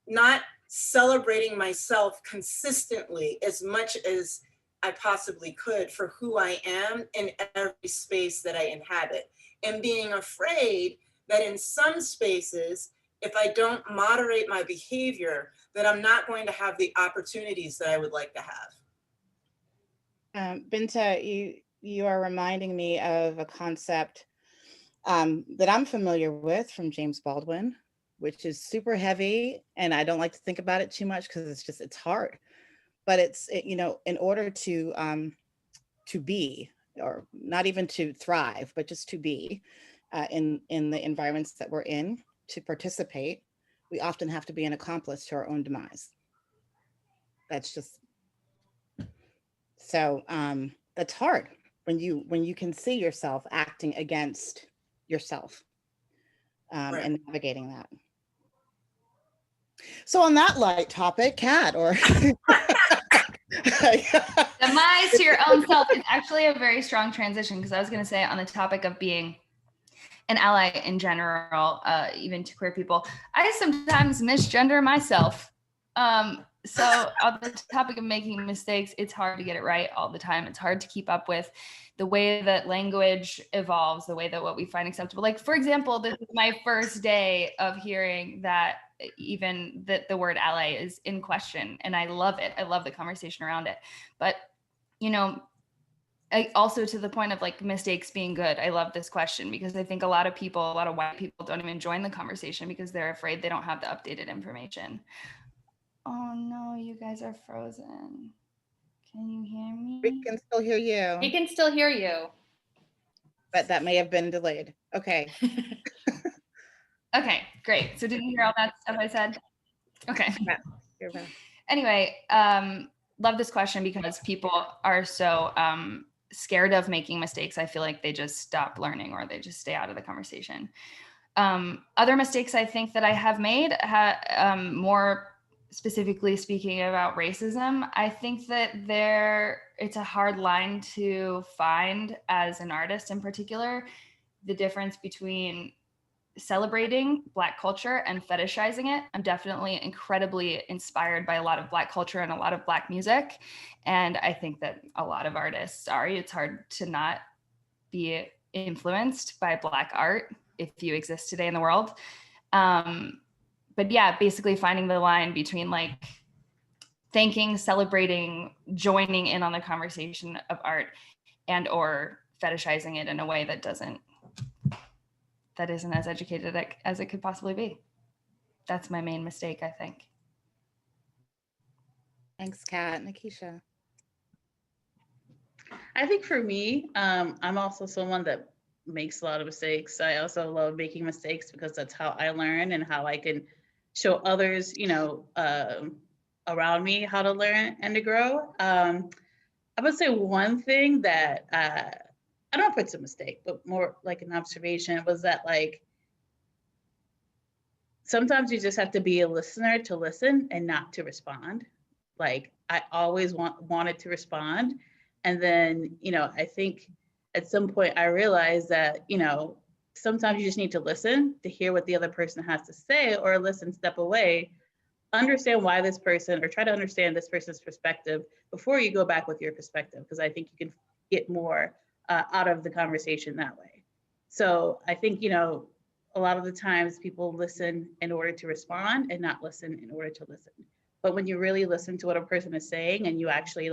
not celebrating myself consistently as much as I possibly could for who I am in every space that I inhabit, and being afraid that in some spaces, if I don't moderate my behavior, that I'm not going to have the opportunities that I would like to have. Binta, you are reminding me of a concept that I'm familiar with from James Baldwin, which is super heavy, and I don't like to think about it too much because it's hard. But you know, in order to be, or not even to thrive, but just to be in the environments that we're in, to participate, we often have to be an accomplice to our own demise. That's just so. That's hard when you can see yourself acting against yourself, Right. and navigating that. So on that light topic, Kat, or Demise to your own self is actually a very strong transition, because I was going to say, on the topic of being an ally in general, even to queer people, I sometimes misgender myself. So on the topic of making mistakes, it's hard to get it right all the time. It's hard to keep up with the way that language evolves, the way that what we find acceptable. Like, for example, this is my first day of hearing that even that the word ally is in question, and I love it. I love the conversation around it. But, you know, also to the point of like mistakes being good, I love this question, because I think a lot of white people don't even join the conversation because they're afraid they don't have the updated information. Oh no, you guys are frozen. Can you hear me? We can still hear you. We can still hear you. But that may have been delayed. Okay. Okay, great. So did you hear all that stuff I said? Okay. Yeah, you're right. Anyway, love this question because people are so scared of making mistakes. I feel like they just stop learning, or they just stay out of the conversation. Other mistakes I think that I have made, more specifically speaking about racism, I think that it's a hard line to find as an artist in particular, the difference between celebrating Black culture and fetishizing it. I'm definitely incredibly inspired by a lot of Black culture and a lot of Black music. And I think that a lot of artists are. It's hard to not be influenced by Black art if you exist today in the world. But yeah, basically finding the line between like thanking, celebrating, joining in on the conversation of art, and or fetishizing it in a way that isn't as educated as it could possibly be. That's my main mistake, I think. Thanks, Kat. Nikisha. I think for me, I'm also someone that makes a lot of mistakes. I also love making mistakes because that's how I learn and how I can show others, around me how to learn and to grow. I would say one thing that I don't know if it's a mistake, but more like an observation was that like sometimes you just have to be a listener to listen and not to respond. Like I always wanted to respond. And then, I think at some point I realized that, sometimes you just need to listen to hear what the other person has to say, or listen, step away, understand why this person, or try to understand this person's perspective before you go back with your perspective. Because I think you can get more out of the conversation that way. So I think, a lot of the times people listen in order to respond and not listen in order to listen. But when you really listen to what a person is saying and you actually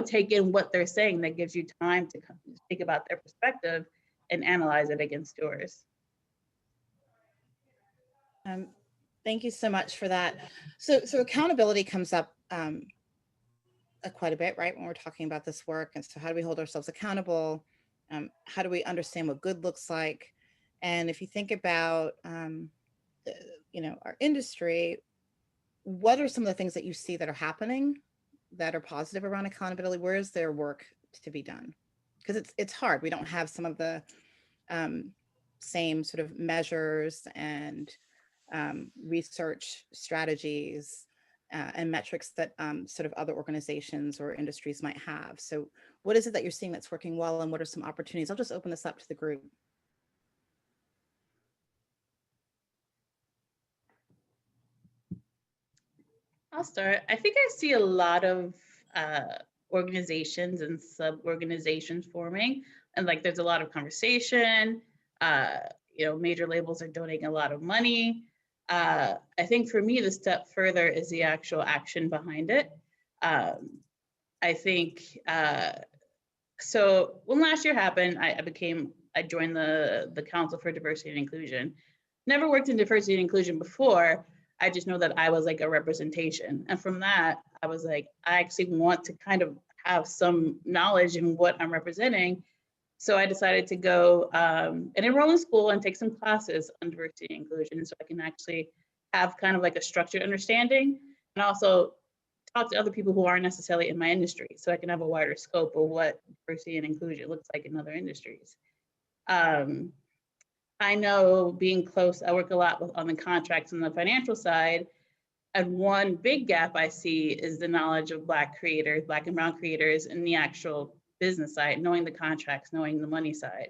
take in what they're saying, that gives you time to think about their perspective and analyze it against yours. Thank you so much for that. So accountability comes up quite a bit, right? When we're talking about this work. And so how do we hold ourselves accountable? How do we understand what good looks like? And if you think about our industry, what are some of the things that you see that are happening that are positive around accountability? Where is there work to be done? Because it's hard. We don't have some of the same sort of measures and research strategies and metrics that sort of other organizations or industries might have. So what is it that you're seeing that's working well, and what are some opportunities? I'll just open this up to the group. I'll start. I think I see a lot of organizations and sub-organizations forming, and like there's a lot of conversation. Major labels are donating a lot of money. I think for me, the step further is the actual action behind it. I think so. When last year happened, I joined the Council for Diversity and Inclusion. Never worked in diversity and inclusion before. I just know that I was like a representation. And from that, I was like, I actually want to kind of have some knowledge in what I'm representing. So I decided to go and enroll in school and take some classes on diversity and inclusion so I can actually have kind of like a structured understanding, and also talk to other people who aren't necessarily in my industry so I can have a wider scope of what diversity and inclusion looks like in other industries. I know being close, I work a lot on the contracts and the financial side. And one big gap I see is the knowledge of Black creators, Black and Brown creators in the actual business side, knowing the contracts, knowing the money side.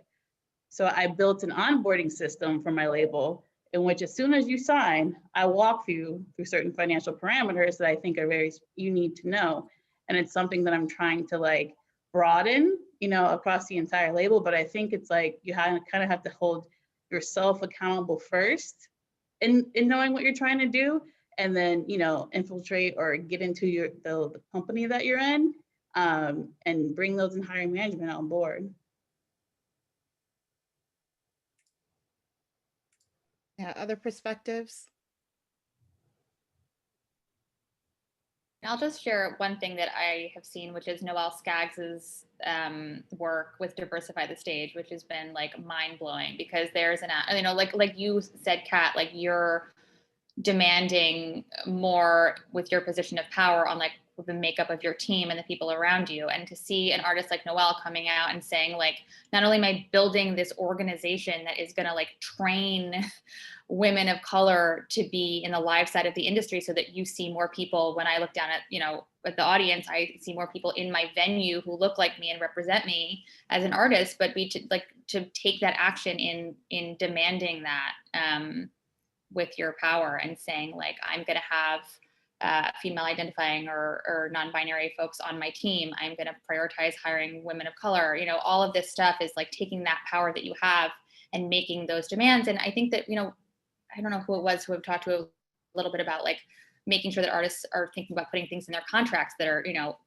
So I built an onboarding system for my label in which as soon as you sign, I walk you through certain financial parameters that I think are you need to know. And it's something that I'm trying to like broaden, across the entire label. But I think it's like you kind of have to hold yourself accountable first in knowing what you're trying to do, and then infiltrate or get into the company that you're in, and bring those in hiring management on board. Yeah, other perspectives? I'll just share one thing that I have seen, which is Noelle Skaggs's work with Diversify the Stage, which has been like mind blowing, because there's like you said, Kat, like you're demanding more with your position of power on like the makeup of your team and the people around you. And to see an artist like Noelle coming out and saying like, not only am I building this organization that is going to like train women of color to be in the live side of the industry, so that you see more people. When I look down at, at the audience, I see more people in my venue who look like me and represent me as an artist, but to take that action in demanding that with your power and saying like, I'm going to have female identifying or non-binary folks on my team. I'm going to prioritize hiring women of color. All of this stuff is like taking that power that you have and making those demands. And I think that, I don't know who it was who I've talked to a little bit about like making sure that artists are thinking about putting things in their contracts that are,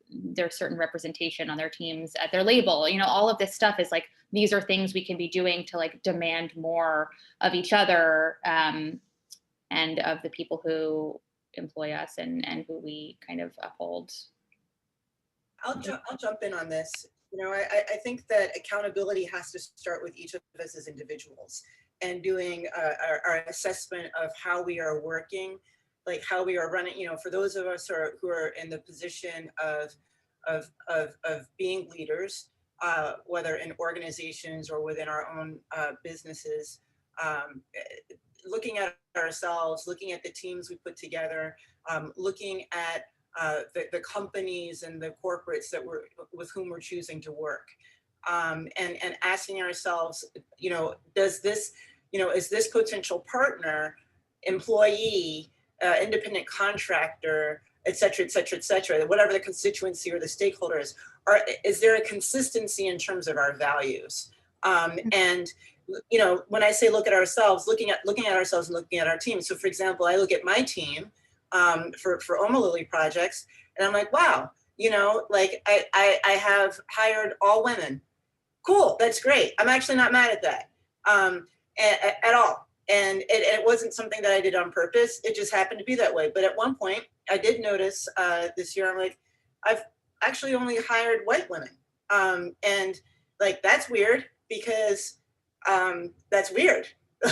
there's certain representation on their teams at their label. All of this stuff is like, these are things we can be doing to like demand more of each other and of the people who employ us and who we kind of uphold. I'll jump in on this. I think that accountability has to start with each of us as individuals, and doing our assessment of how we are working, like how we are running. For those of us who are in the position of being leaders, whether in organizations or within our own businesses, looking at ourselves, looking at the teams we put together, looking at the companies and the corporates with whom we're choosing to work, and asking ourselves, is this potential partner, employee, independent contractor, et cetera, whatever the constituency or the stakeholders are, is there a consistency in terms of our values? And when I say look at ourselves, looking at ourselves and looking at our team. So for example, I look at my team for Oma Lily projects, and I'm like, wow, like I have hired all women. Cool, that's great. I'm actually not mad at that at all. And it wasn't something that I did on purpose. It just happened to be that way. But at one point, I did notice this year, I'm like, I've actually only hired white women. And like, that's weird, because that's weird.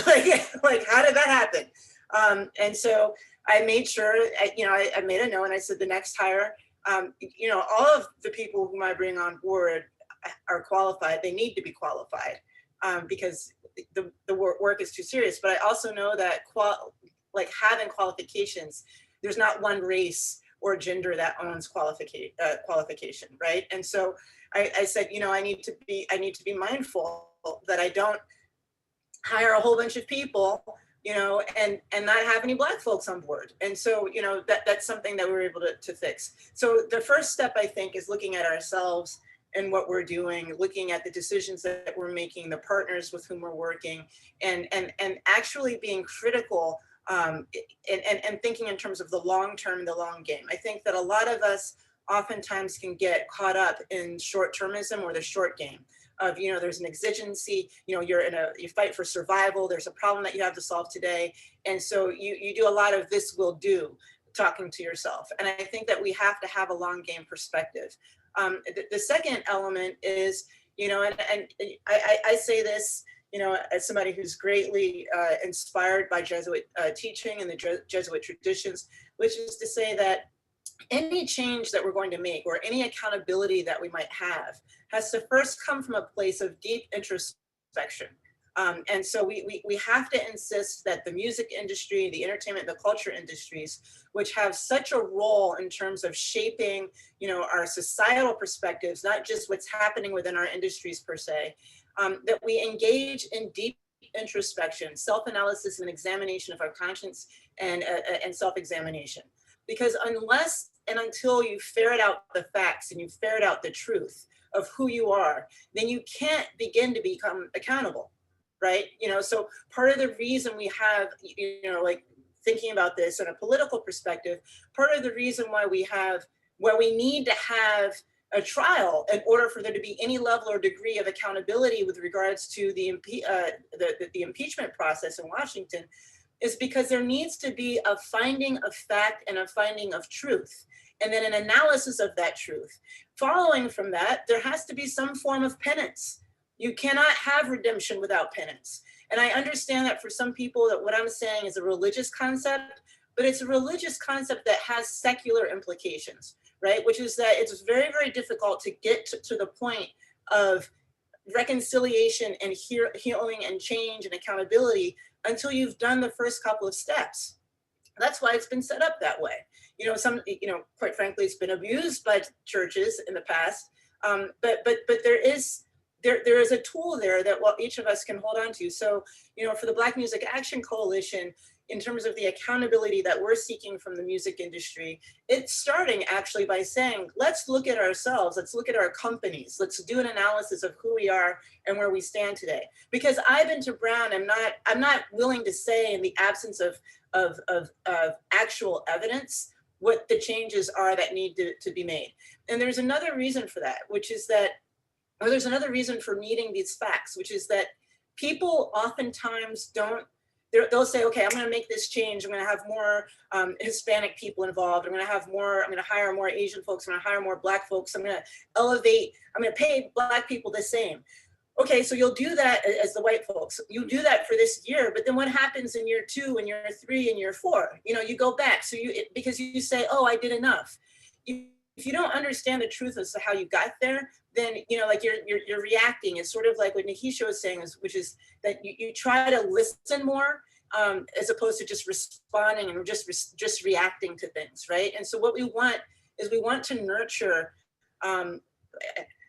like, how did that happen? And so I made sure, I made a note and I said the next hire, all of the people whom I bring on board are qualified. They need to be qualified because the work is too serious. But I also know that having qualifications, there's not one race or gender that owns qualification, right? And so I said, I need to be mindful that I don't hire a whole bunch of people, and not have any Black folks on board. And so, that's something that we were able to fix. So the first step, I think, is looking at ourselves and what we're doing, looking at the decisions that we're making, the partners with whom we're working, and actually being critical and thinking in terms of the long term and the long game. I think that a lot of us oftentimes can get caught up in short-termism or the short game of, there's an exigency, you fight for survival, there's a problem that you have to solve today. And so you do a lot of this will do, talking to yourself. And I think that we have to have a long game perspective. The second element is, and I say this, as somebody who's greatly inspired by Jesuit teaching and the Jesuit traditions, which is to say that any change that we're going to make or any accountability that we might have has to first come from a place of deep introspection. And so we have to insist that the music industry, the entertainment, the culture industries, which have such a role in terms of shaping, our societal perspectives, not just what's happening within our industries per se, that we engage in deep introspection, self-analysis and examination of our conscience and self-examination. Because unless and until you ferret out the facts and you ferret out the truth of who you are, then you can't begin to become accountable, right? So part of the reason we have, thinking about this in a political perspective, part of the reason why we need to have a trial in order for there to be any level or degree of accountability with regards to the impeachment process in Washington is because there needs to be a finding of fact and a finding of truth, and then an analysis of that truth. Following from that, there has to be some form of penance. You cannot have redemption without penance. And I understand that for some people that what I'm saying is a religious concept, but it's a religious concept that has secular implications, right? Which is that it's very, very difficult to get to the point of reconciliation and healing and change and accountability until you've done the first couple of steps. That's why it's been set up that way. Quite frankly, it's been abused by churches in the past. But there is a tool there that each of us can hold on to. So, for the Black Music Action Coalition, in terms of the accountability that we're seeking from the music industry, it's starting actually by saying, let's look at ourselves, let's look at our companies, let's do an analysis of who we are and where we stand today. Because I've been to Brown, I'm not willing to say in the absence of actual evidence what the changes are that need to be made. And there's another reason for that, there's another reason for needing these facts, which is that people oftentimes they'll say, okay, I'm going to make this change. I'm going to have more Hispanic people involved. I'm going to hire more Asian folks. I'm going to hire more Black folks. I'm going to pay Black people the same. Okay, so you'll do that as the white folks. You do that for this year, but then what happens in year 2 and year 3 and year 4? You go back. So because you say, oh, I did enough. If you don't understand the truth as to how you got there, then you're reacting. It's sort of like what Nikisha was saying, which is that you try to listen more as opposed to just responding and just reacting to things, right? And so what we want to nurture.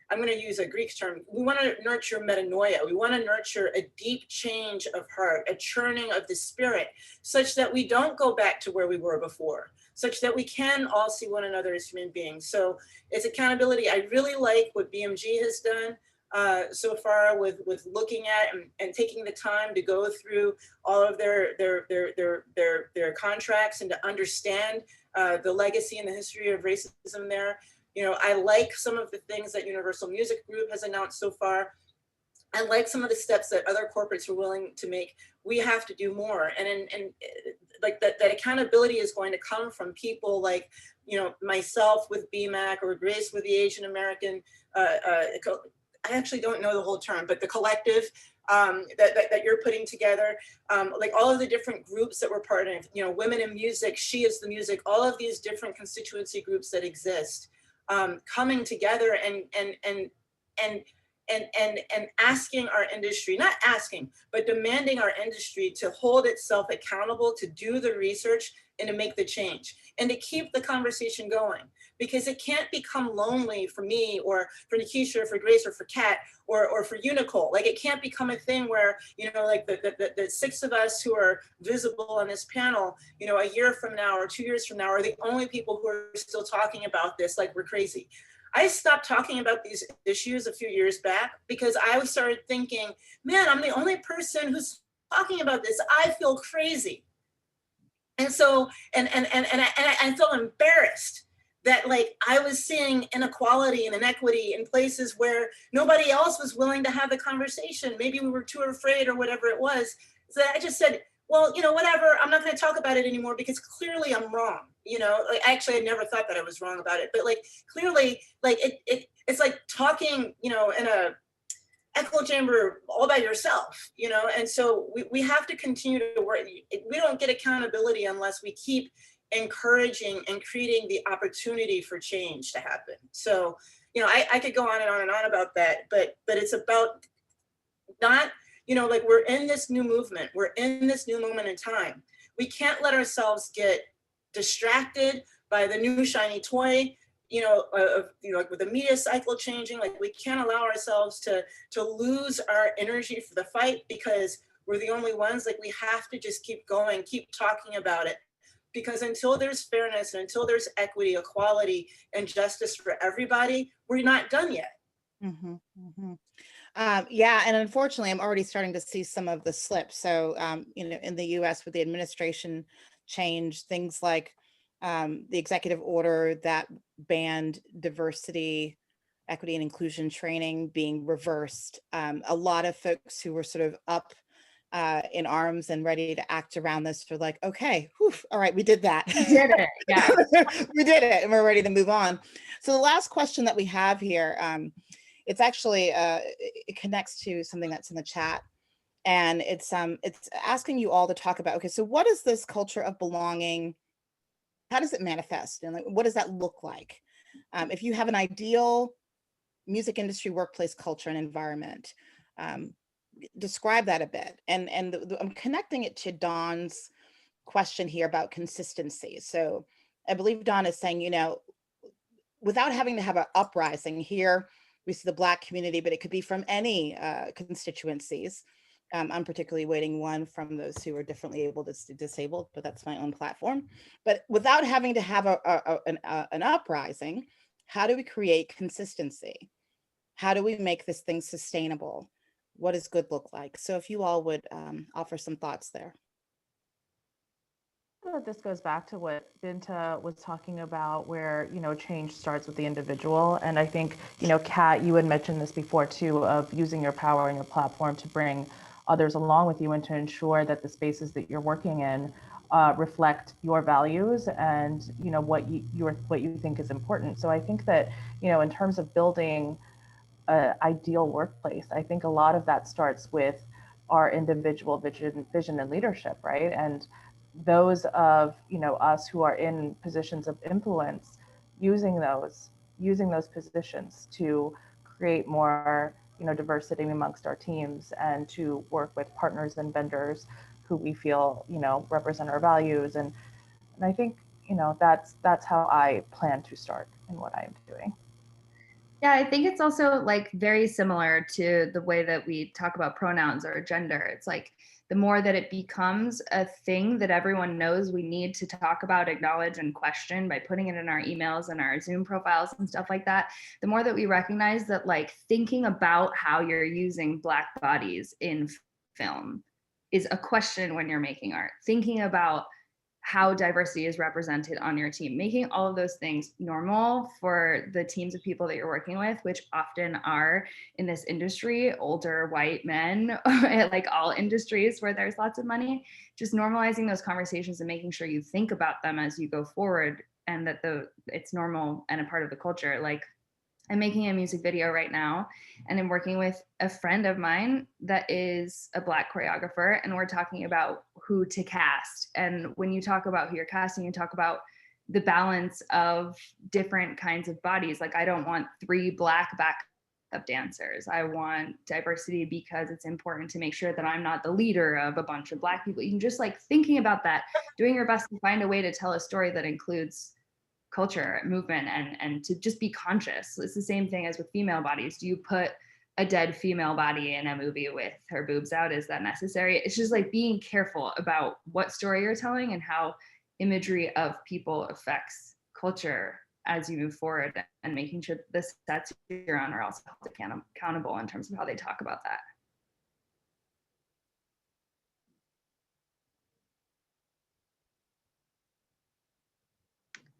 I'm going to use a Greek term. We want to nurture metanoia. We want to nurture a deep change of heart, a churning of the spirit, such that we don't go back to where we were before, such that we can all see one another as human beings. So it's accountability. I really like what BMG has done so far with looking at and taking the time to go through all of their contracts and to understand the legacy and the history of racism there. I like some of the things that Universal Music Group has announced so far. I like some of the steps that other corporates are willing to make. We have to do more. And like that accountability is going to come from people like, myself with BMAC or Grace with the Asian American, I actually don't know the whole term, but the collective, that you're putting together, like all of the different groups that we're part of, you know, Women in Music, She is the Music, all of these different constituency groups that exist, coming together and asking our industry, not asking, but demanding our industry to hold itself accountable, to do the research and to make the change and to keep the conversation going, because it can't become lonely for me or for Nikisha or for Grace or for Kat or for you, Nicole. Like it can't become a thing where, you know, like the six of us who are visible on this panel, you know, a year from now or 2 years from now are the only people who are still talking about this like we're crazy. I stopped talking about these issues a few years back because I started thinking, man, I'm the only person who's talking about this. I feel crazy. And so, I felt embarrassed that like I was seeing inequality and inequity in places where nobody else was willing to have the conversation. Maybe we were too afraid or whatever it was. So I just said, well, you know, whatever, I'm not going to talk about it anymore because clearly I'm wrong. You know, like actually I never thought that I was wrong about it, but like clearly like it's like talking, you know, in a echo chamber all by yourself, you know? And so we have to continue to work. We don't get accountability unless we keep encouraging and creating the opportunity for change to happen. So, you know, I could go on and on and on about that, but it's about not, you know, like we're in this new movement, we're in this new moment in time. We can't let ourselves get distracted by the new shiny toy, you know, like with the media cycle changing, like we can't allow ourselves to lose our energy for the fight because we're the only ones. Like we have to just keep going, keep talking about it, because until there's fairness and until there's equity, equality, and justice for everybody, we're not done yet. Mm-hmm, mm-hmm. Yeah, and unfortunately, I'm already starting to see some of the slips. So, you know, in the U.S. with the administration change, things like the executive order that banned diversity, equity, and inclusion training being reversed. A lot of folks who were sort of up in arms and ready to act around this were like, okay, whew, all right, we did that. We did it. Yeah. We did it, and we're ready to move on. So the last question that we have here, it's actually it connects to something that's in the chat, and it's asking you all to talk about, okay, so what is this culture of belonging? How does it manifest, and like, what does that look like? If you have an ideal music industry workplace culture and environment, describe that a bit. And I'm connecting it to Dawn's question here about consistency. So I believe Dawn is saying, you know, without having to have an uprising here, we see the Black community, but it could be from any constituencies. I'm particularly waiting one from those who are differently able to disabled, but that's my own platform. But without having to have an uprising, how do we create consistency? How do we make this thing sustainable? What does good look like? So if you all would offer some thoughts there. That this goes back to what Binta was talking about, where, you know, change starts with the individual. And I think, you know, Kat, you had mentioned this before too, of using your power and your platform to bring others along with you and to ensure that the spaces that you're working in reflect your values and, you know, what you think is important. So I think that, you know, in terms of building an ideal workplace, I think a lot of that starts with our individual vision and leadership, right? And those of, you know, us who are in positions of influence, using those positions to create more, you know, diversity amongst our teams and to work with partners and vendors who we feel, you know, represent our values. And I think, you know, that's how I plan to start in what I'm doing. Yeah, I think it's also like very similar to the way that we talk about pronouns or gender. It's like the more that it becomes a thing that everyone knows we need to talk about, acknowledge, and question by putting it in our emails and our Zoom profiles and stuff like that, the more that we recognize that like thinking about how you're using Black bodies in film is a question when you're making art. Thinking about how diversity is represented on your team, making all of those things normal for the teams of people that you're working with, which often are in this industry, older white men, like all industries where there's lots of money, just normalizing those conversations and making sure you think about them as you go forward and that it's normal and a part of the culture. Like I'm making a music video right now, and I'm working with a friend of mine that is a Black choreographer, and we're talking about who to cast. And when you talk about who you're casting, you talk about the balance of different kinds of bodies. Like, I don't want 3 Black backup dancers. I want diversity because it's important to make sure that I'm not the leader of a bunch of Black people. You can just, like, thinking about that, doing your best to find a way to tell a story that includes culture, movement, and to just be conscious. It's the same thing as with female bodies. Do you put a dead female body in a movie with her boobs out? Is that necessary? It's just like being careful about what story you're telling and how imagery of people affects culture as you move forward, and making sure the sets you're on are also held accountable in terms of how they talk about that.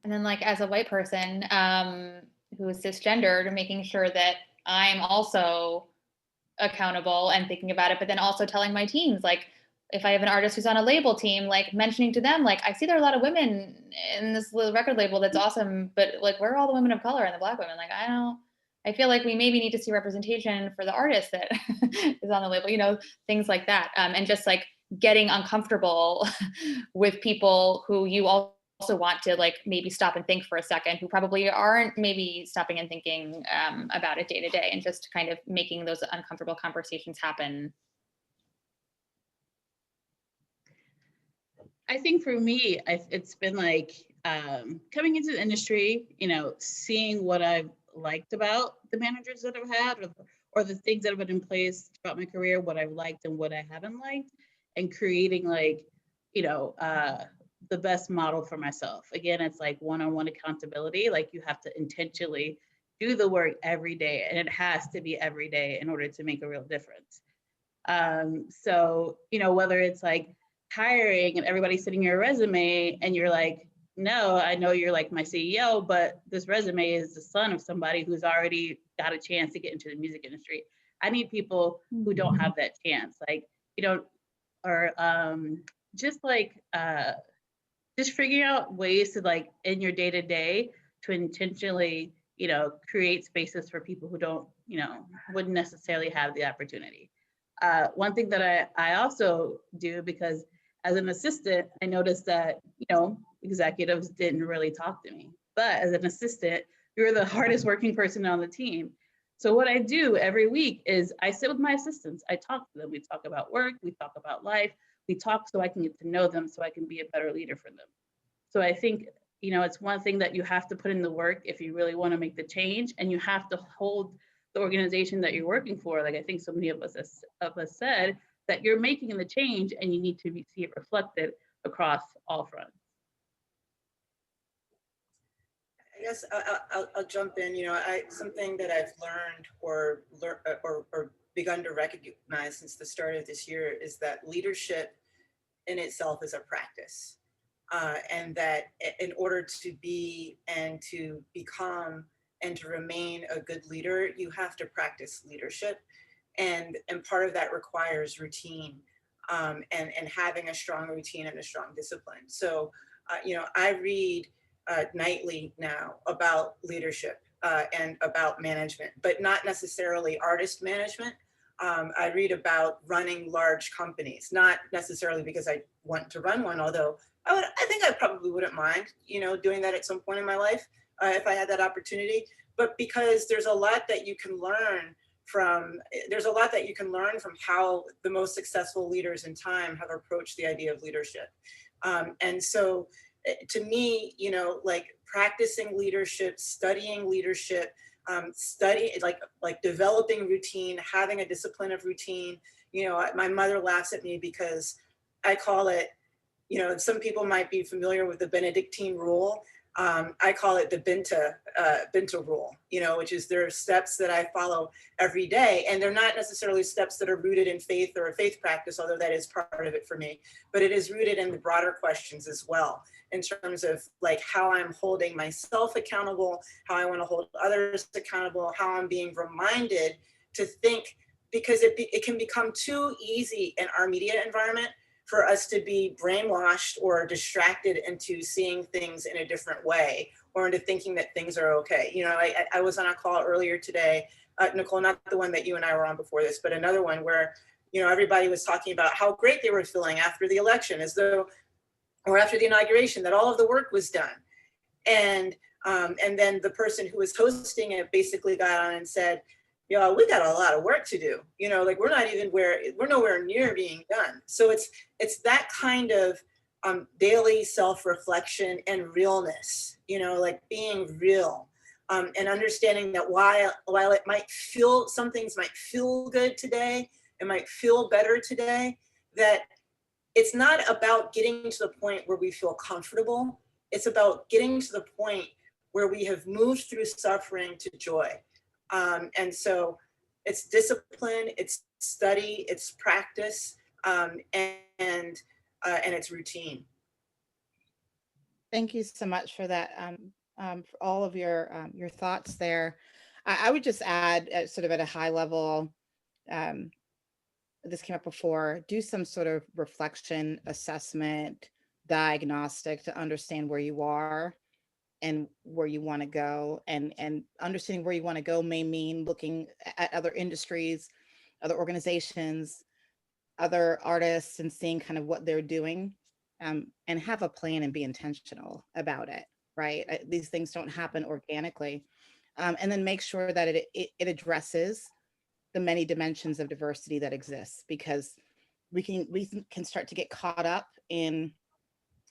And then, like, as a white person who is cisgendered, making sure that I'm also accountable and thinking about it, but then also telling my teams, like, if I have an artist who's on a label team, like, mentioning to them, like, I see there are a lot of women in this little record label that's awesome, but, like, where are all the women of color and the Black women? Like, I feel like we maybe need to see representation for the artist that is on the label, you know, things like that. And just, like, getting uncomfortable with people who you also want to, like, maybe stop and think for a second, who probably aren't maybe stopping and thinking about it day to day, and just kind of making those uncomfortable conversations happen. I think for me, it's been like coming into the industry, you know, seeing what I've liked about the managers that I've had, or the things that have been in place throughout my career, what I've liked and what I haven't liked, and creating, like, you know, the best model for myself. Again, it's like one-on-one accountability. Like, you have to intentionally do the work every day, and it has to be every day in order to make a real difference. So, you know, whether it's like hiring and everybody sitting your resume and you're like, no, I know you're like my CEO, but this resume is the son of somebody who's already got a chance to get into the music industry. I need people who don't have that chance. Like, you know, or just like just figuring out ways to, like, in your day to day, to intentionally, you know, create spaces for people who don't, you know, wouldn't necessarily have the opportunity. One thing that I also do, because as an assistant, I noticed that, you know, executives didn't really talk to me. But as an assistant, you're the hardest working person on the team. So what I do every week is I sit with my assistants. I talk to them. We talk about work. We talk about life. We talk so I can get to know them, so I can be a better leader for them. So I think, you know, it's one thing that you have to put in the work if you really want to make the change, and you have to hold the organization that you're working for. Like, I think so many of us said, that you're making the change, and you need to see it reflected across all fronts. I guess I'll jump in. You know, something that I've learned or begun to recognize since the start of this year is that leadership in itself is a practice, and that in order to be and to become and to remain a good leader, you have to practice leadership, and part of that requires routine, and having a strong routine and a strong discipline. So, you know, I read nightly now about leadership and about management, but not necessarily artist management. I read about running large companies, not necessarily because I want to run one, although I think I probably wouldn't mind, you know, doing that at some point in my life if I had that opportunity. But because there's a lot that you can learn from how the most successful leaders in time have approached the idea of leadership. And so to me, you know, like practicing leadership, studying leadership, like developing routine, having a discipline of routine. You know, my mother laughs at me because I call it, you know, some people might be familiar with the Benedictine rule. I call it the Binta rule, you know, which is there are steps that I follow every day. And they're not necessarily steps that are rooted in faith or a faith practice, although that is part of it for me, but it is rooted in the broader questions as well, in terms of like how I'm holding myself accountable, how I want to hold others accountable, how I'm being reminded to think, because it can become too easy in our media environment for us to be brainwashed or distracted into seeing things in a different way, or into thinking that things are okay. You know, I was on a call earlier today, Nicole, not the one that you and I were on before this, but another one where, you know, everybody was talking about how great they were feeling after the election, as though, or after the inauguration, that all of the work was done. And then the person who was hosting it basically got on and said, you know, we got a lot of work to do. You know, like we're nowhere near being done. So it's that kind of daily self-reflection and realness, you know, like being real, and understanding that while it might feel, some things might feel good today, it might feel better today, that it's not about getting to the point where we feel comfortable. It's about getting to the point where we have moved through suffering to joy. And so it's discipline, it's study, it's practice, and it's routine. Thank you so much for that, for all of your thoughts there. I would just add, sort of at a high level, this came up before, do some sort of reflection, assessment, diagnostic to understand where you are and where you want to go. And understanding where you want to go may mean looking at other industries, other organizations, other artists, and seeing kind of what they're doing, and have a plan and be intentional about it, right? These things don't happen organically. And then make sure that it addresses the many dimensions of diversity that exists, because we can start to get caught up in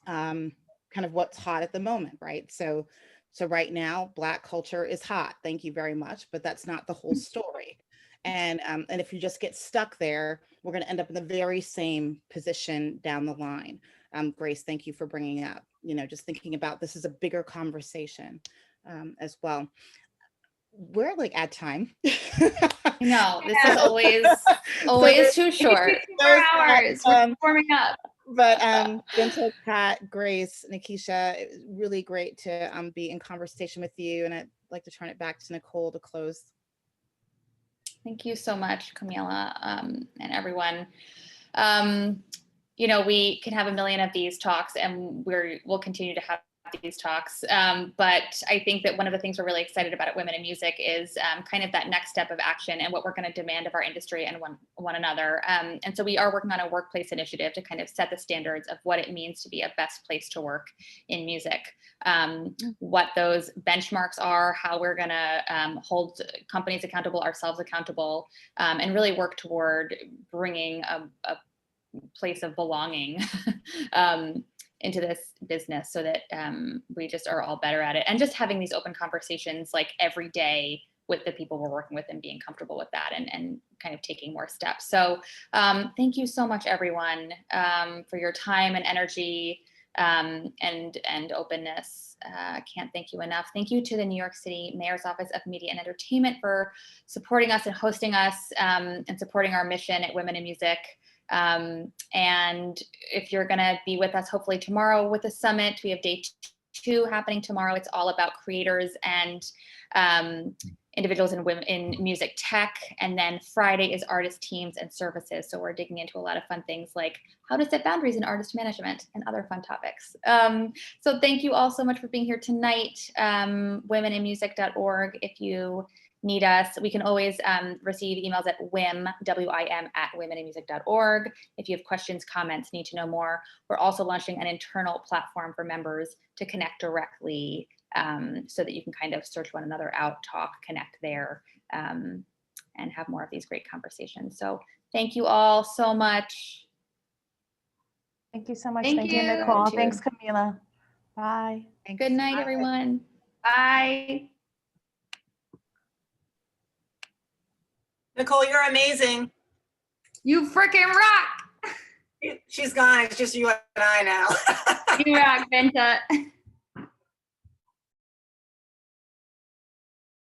kind of what's hot at the moment, right? So right now, Black culture is hot. Thank you very much, but that's not the whole story. And if you just get stuck there, we're going to end up in the very same position down the line. Grace, thank you for bringing up, you know, just thinking about this is a bigger conversation as well. We're like at time. No, this is always too short. 4 hours. We're warming up. But Binta, Pat, Grace, Nikisha, it was really great to be in conversation with you. And I'd like to turn it back to Nicole to close. Thank you so much, Camila, and everyone. You know, we can have a million of these talks, and we'll continue to have these talks. But I think that one of the things we're really excited about at Women in Music is kind of that next step of action and what we're going to demand of our industry and one another. And so we are working on a workplace initiative to kind of set the standards of what it means to be a best place to work in music, what those benchmarks are, how we're going to hold companies accountable, ourselves accountable, and really work toward bringing a place of belonging into this business, so that we just are all better at it, and just having these open conversations like every day with the people we're working with, and being comfortable with that, and kind of taking more steps. So thank you so much, everyone, for your time and energy, and openness. Can't thank you enough. Thank you to the New York City Mayor's Office of Media and Entertainment for supporting us and hosting us, and supporting our mission at Women in Music. And if you're going to be with us, hopefully tomorrow with the summit, we have day 2 happening tomorrow. It's all about creators and individuals in women in music tech. And then Friday is artist teams and services. So we're digging into a lot of fun things like how to set boundaries in artist management and other fun topics. So thank you all so much for being here tonight. womeninmusic.org. If you need us, we can always receive emails at wim@womeninmusic.org. If you have questions, comments, need to know more. We're also launching an internal platform for members to connect directly, so that you can kind of search one another out, talk, connect there, and have more of these great conversations. So thank you all so much. Thank you so much. Thank Thank you, you. Nicole. Thanks, Camila. Bye. Good night, everyone. Bye. Nicole, you're amazing. You freaking rock. She's gone. It's just you and I now. You rock, Binta.